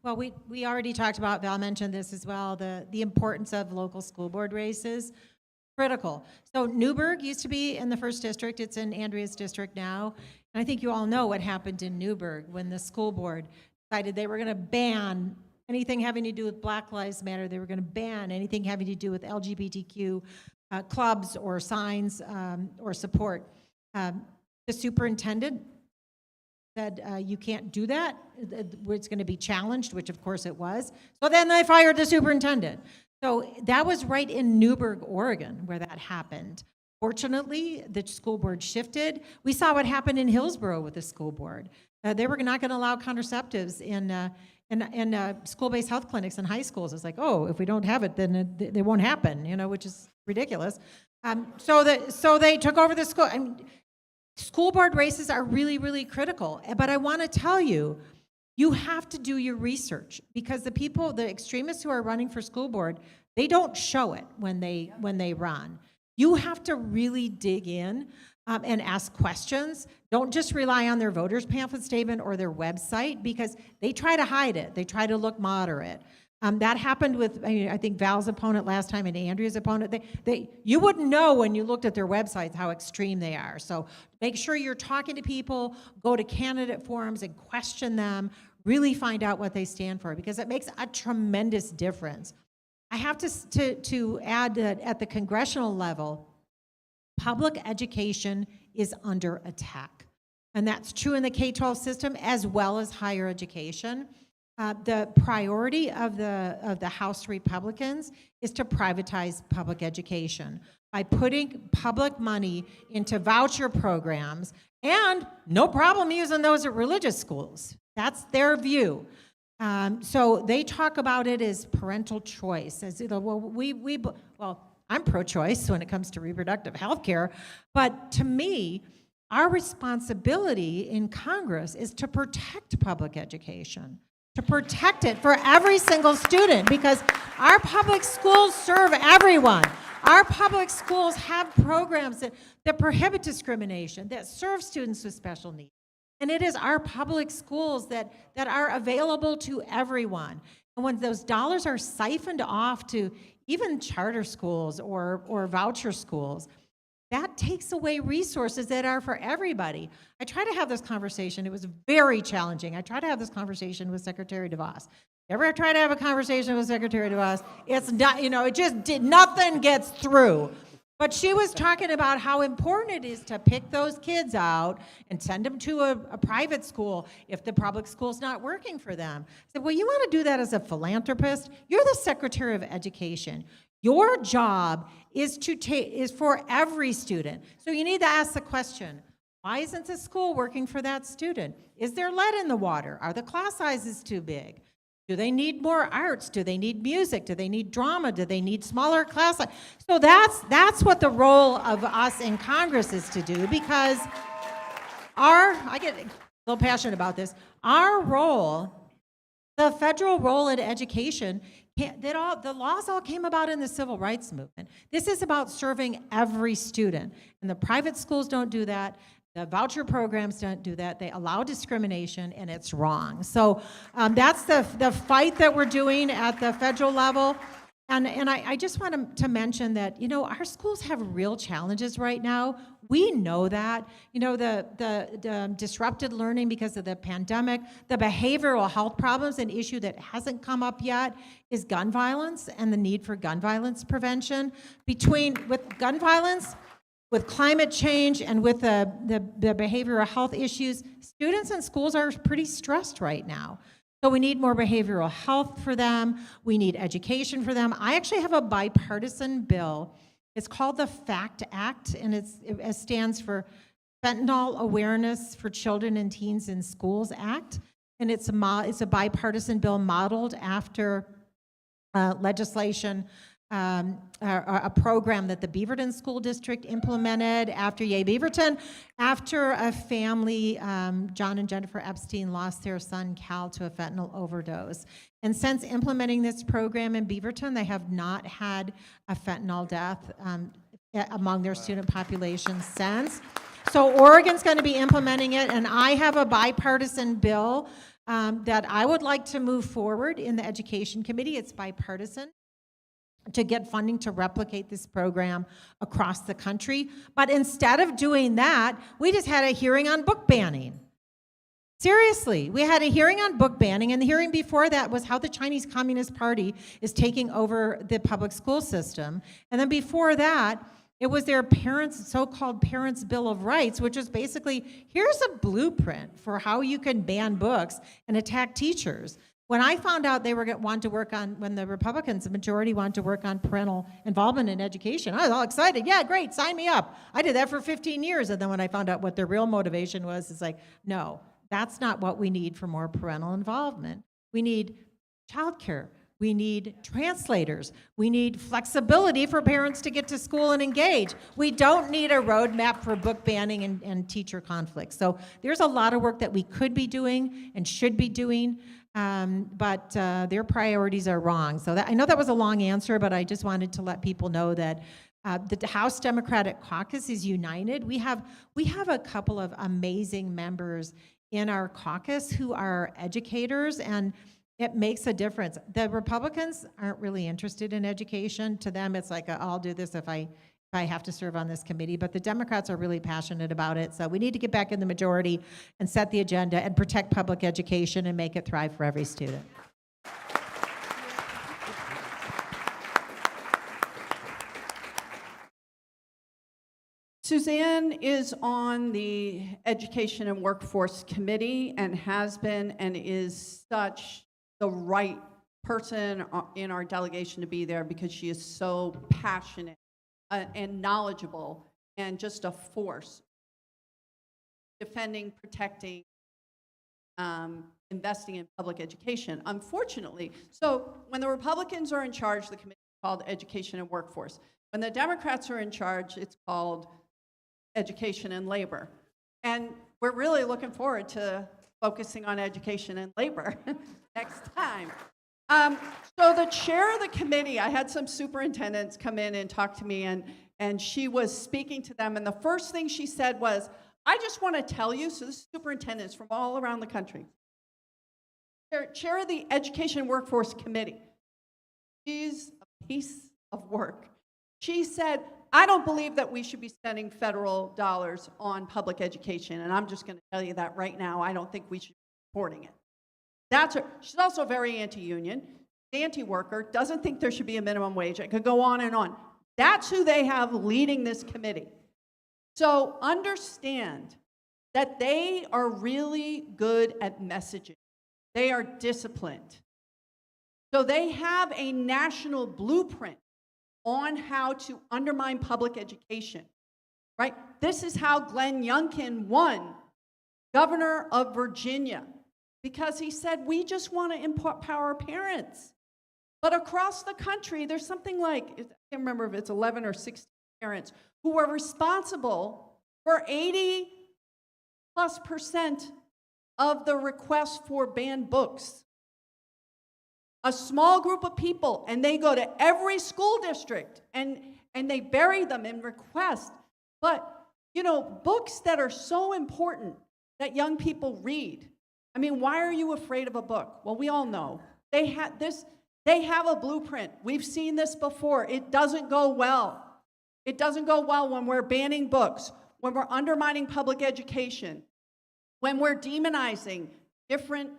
Speaker 3: Well, we already talked about, Val mentioned this as well, the importance of local school board races. Critical. So Newburgh used to be in the 1st district. It's in Andrea's district now. And I think you all know what happened in Newburgh when the school board decided they were going to ban anything having to do with Black Lives Matter. They were going to ban anything having to do with LGBTQ clubs or signs or support. The superintendent said, you can't do that. It's going to be challenged, which of course it was. So then they fired the superintendent. So that was right in Newberg, Oregon, where that happened. Fortunately, the school board shifted. We saw what happened in Hillsborough with the school board. They were not going to allow contraceptives in school-based health clinics in high schools. It's like, oh, if we don't have it, then it won't happen, which is ridiculous. So they took over the school. I mean, school board races are really, really critical. But I want to tell you, you have to do your research, because the extremists who are running for school board, they don't show it when they run. You have to really dig in and ask questions. Don't just rely on their voters pamphlet statement or their website, because they try to hide it. They try to look moderate. That happened with, I think, Val's opponent last time and Andrea's opponent. You wouldn't know when you looked at their websites how extreme they are. So make sure you're talking to people, go to candidate forums and question them, really find out what they stand for, because it makes a tremendous difference. I have to add that at the congressional level, public education is under attack. And that's true in the K-12 system as well as higher education. The priority of the House Republicans is to privatize public education by putting public money into voucher programs, and no problem using those at religious schools. That's their view. So they talk about it as parental choice, as well, I'm pro-choice when it comes to reproductive health care, but to me, our responsibility in Congress is to protect public education, to protect it for every single student, because our public schools serve everyone. Our public schools have programs that prohibit discrimination, that serve students with special needs. And it is our public schools that are available to everyone. And when those dollars are siphoned off to even charter schools or voucher schools, that takes away resources that are for everybody. I try to have this conversation. It was very challenging. I try to have this conversation with Secretary DeVos. Ever try to have a conversation with Secretary DeVos? It's not, nothing gets through. But she was talking about how important it is to pick those kids out and send them to a private school if the public school's not working for them. I said, well, you want to do that as a philanthropist? You're the Secretary of Education. Your job is for every student. So you need to ask the question, why isn't the school working for that student? Is there lead in the water? Are the class sizes too big? Do they need more arts? Do they need music? Do they need drama? Do they need smaller class? So that's what the role of us in Congress is to do, because I get a little passionate about this. Our role, the federal role in education, the laws all came about in the civil rights movement. This is about serving every student. And the private schools don't do that. The voucher programs don't do that. They allow discrimination, and it's wrong. So that's the fight that we're doing at the federal level. And I just want to mention that, our schools have real challenges right now. We know that. The disrupted learning because of the pandemic, the behavioral health problems, an issue that hasn't come up yet is gun violence and the need for gun violence prevention. With gun violence, with climate change, and with the behavioral health issues, students in schools are pretty stressed right now. So we need more behavioral health for them. We need education for them. I actually have a bipartisan bill. It's called the FACT Act, and it stands for Fentanyl Awareness for Children and Teens in Schools Act. And it's a bipartisan bill modeled after legislation, a program that the Beaverton School District implemented after Beaverton, after a family, John and Jennifer Epstein, lost their son Cal to a fentanyl overdose. And since implementing this program in Beaverton, they have not had a fentanyl death among their student population since. So Oregon's going to be implementing it, and I have a bipartisan bill that I would like to move forward in the Education Committee. It's bipartisan, to get funding to replicate this program across the country. But instead of doing that, we just had a hearing on book banning. Seriously, we had a hearing on book banning, and the hearing before that was how the Chinese Communist Party is taking over the public school system. And then before that, it was their so-called Parents' Bill of Rights, which is basically, here's a blueprint for how you can ban books and attack teachers. When I found out they were wanting to work on, when the Republicans, the majority wanted to work on parental involvement in education, I was all excited. Yeah, great, sign me up. I did that for 15 years. And then when I found out what their real motivation was, it's like, no, that's not what we need for more parental involvement. We need childcare. We need translators. We need flexibility for parents to get to school and engage. We don't need a roadmap for book banning and teacher conflicts. So there's a lot of work that we could be doing and should be doing, but their priorities are wrong. So I know that was a long answer, but I just wanted to let people know that the House Democratic Caucus is united. We have a couple of amazing members in our caucus who are educators, and it makes a difference. The Republicans aren't really interested in education. To them, it's like, I'll do this if I have to serve on this committee. But the Democrats are really passionate about it. So we need to get back in the majority and set the agenda and protect public education and make it thrive for every student.
Speaker 4: Suzanne is on the Education and Workforce Committee and has been and is such the right person in our delegation to be there because she is so passionate and knowledgeable and just a force defending, protecting, investing in public education. Unfortunately, so when the Republicans are in charge, the committee is called Education and Workforce. When the Democrats are in charge, it's called Education and Labor. And we're really looking forward to focusing on education and labor next time. So the chair of the committee, I had some superintendents come in and talk to me, and she was speaking to them, and the first thing she said was, I just want to tell you, so this is superintendents from all around the country, chair of the Education and Workforce Committee, she's a piece of work. She said, I don't believe that we should be spending federal dollars on public education, and I'm just going to tell you that right now. I don't think we should be supporting it. That's her. She's also very anti-union, anti-worker, doesn't think there should be a minimum wage. I could go on and on. That's who they have leading this committee. So understand that they are really good at messaging. They are disciplined. So they have a national blueprint on how to undermine public education, right? This is how Glenn Youngkin won governor of Virginia, because he said, we just want to empower parents. But across the country, there's something like, I can't remember if it's 11 or 16 parents who are responsible for 80+% of the requests for banned books. A small group of people, and they go to every school district and they bury them in requests. But, you know, books that are so important that young people read. I mean, why are you afraid of a book? Well, we all know. They have a blueprint. We've seen this before. It doesn't go well. It doesn't go well when we're banning books, when we're undermining public education, when we're demonizing different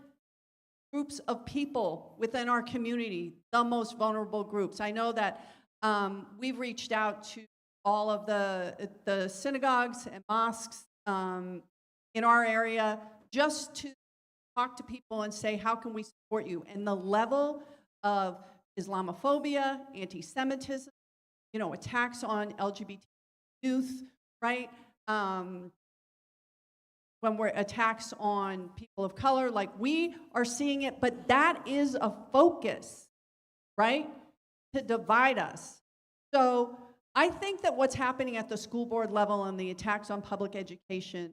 Speaker 4: groups of people within our community, the most vulnerable groups. I know that we've reached out to all of the synagogues and mosques in our area just to talk to people and say, how can we support you? And the level of Islamophobia, anti-Semitism, you know, attacks on LGBT youth, right? When we're attacks on people of color, like we are seeing it, but that is a focus, right? To divide us. So I think that what's happening at the school board level and the attacks on public education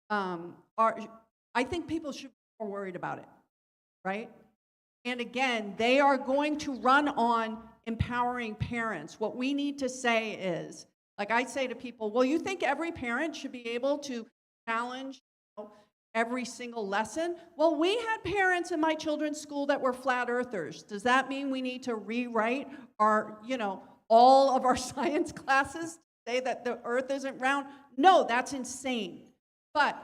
Speaker 4: I think people should be more worried about it, right? And again, they are going to run on empowering parents. What we need to say is, like I say to people, well, you think every parent should be able to challenge every single lesson? Well, we had parents in my children's school that were flat earthers. Does that mean we need to rewrite our, all of our science classes to say that the earth isn't round? No, that's insane. But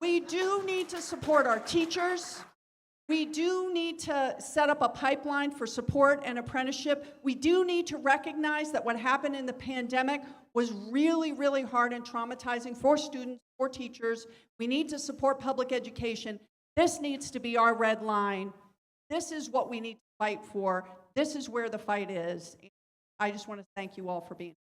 Speaker 4: we do need to support our teachers. We do need to set up a pipeline for support and apprenticeship. We do need to recognize that what happened in the pandemic was really, really hard and traumatizing for students, for teachers. We need to support public education. This needs to be our red line. this is what we need to fight for. This is where the fight is. I just want to thank you all for being here.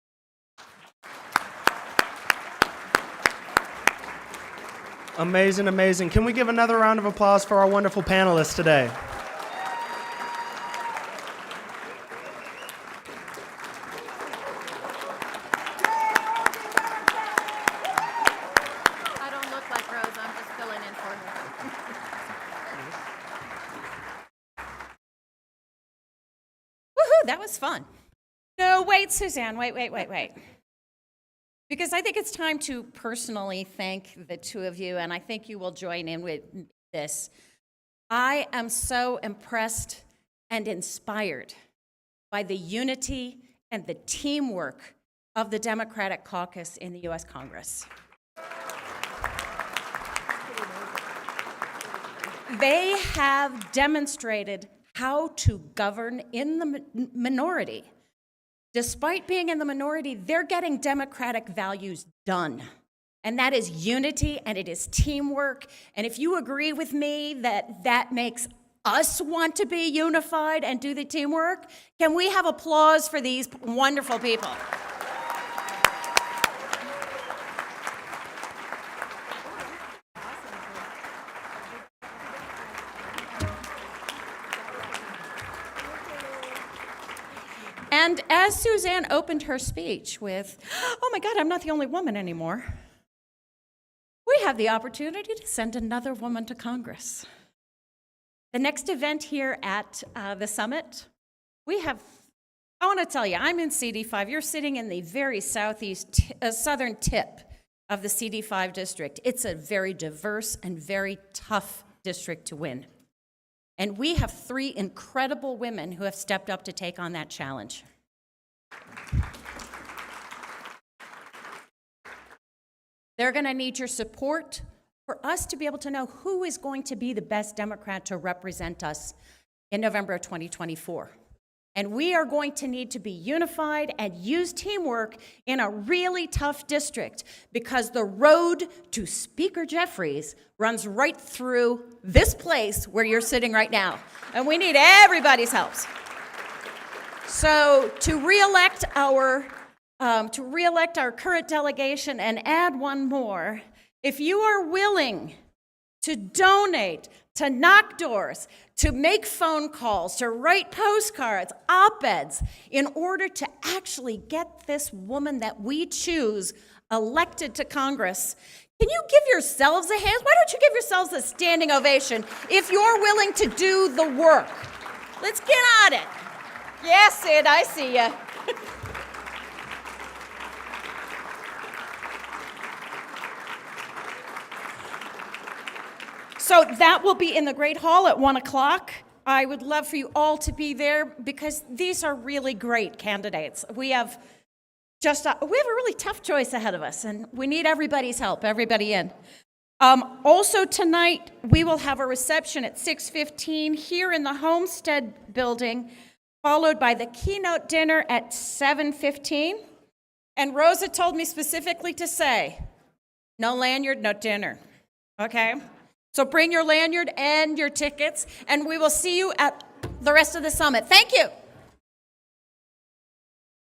Speaker 2: Amazing, amazing. Can we give another round of applause for our wonderful panelists today?
Speaker 5: I don't look like Rose, I'm just filling in for her.
Speaker 6: Woohoo, that was fun. No, wait, Suzanne, wait. Because I think it's time to personally thank the two of you, and I think you will join in with this. I am so impressed and inspired by the unity and the teamwork of the Democratic caucus in the U.S. Congress. They have demonstrated how to govern in the minority. Despite being in the minority, they're getting democratic values done. And that is unity and it is teamwork. And if you agree with me that that makes us want to be unified and do the teamwork, can we have applause for these wonderful people? And as Suzanne opened her speech with, oh my God, I'm not the only woman anymore, we have the opportunity to send another woman to Congress. The next event here at the summit, we have, I want to tell you, I'm in CD5. You're sitting in the very southern tip of the CD5 district. It's a very diverse and very tough district to win. And we have 3 incredible women who have stepped up to take on that challenge. They're going to need your support for us to be able to know who is going to be the best Democrat to represent us in November of 2024. And we are going to need to be unified and use teamwork in a really tough district because the road to Speaker Jeffries runs right through this place where you're sitting right now. And we need everybody's help. So to re-elect our current delegation and add one more, if you are willing to donate, to knock doors, to make phone calls, to write postcards, op-eds, in order to actually get this woman that we choose elected to Congress, can you give yourselves a hand? Why don't you give yourselves a standing ovation if you're willing to do the work? Let's get on it. Yes, Sid, I see you. So that will be in the Great Hall at 1 o'clock. I would love for you all to be there because these are really great candidates. We have a really tough choice ahead of us, and we need everybody's help, everybody in. Also tonight, we will have a reception at 6:15 here in the Homestead building, followed by the keynote dinner at 7:15. And Rosa told me specifically to say, no lanyard, no dinner, okay? So bring your lanyard and your tickets, and we will see you at the rest of the summit. Thank you.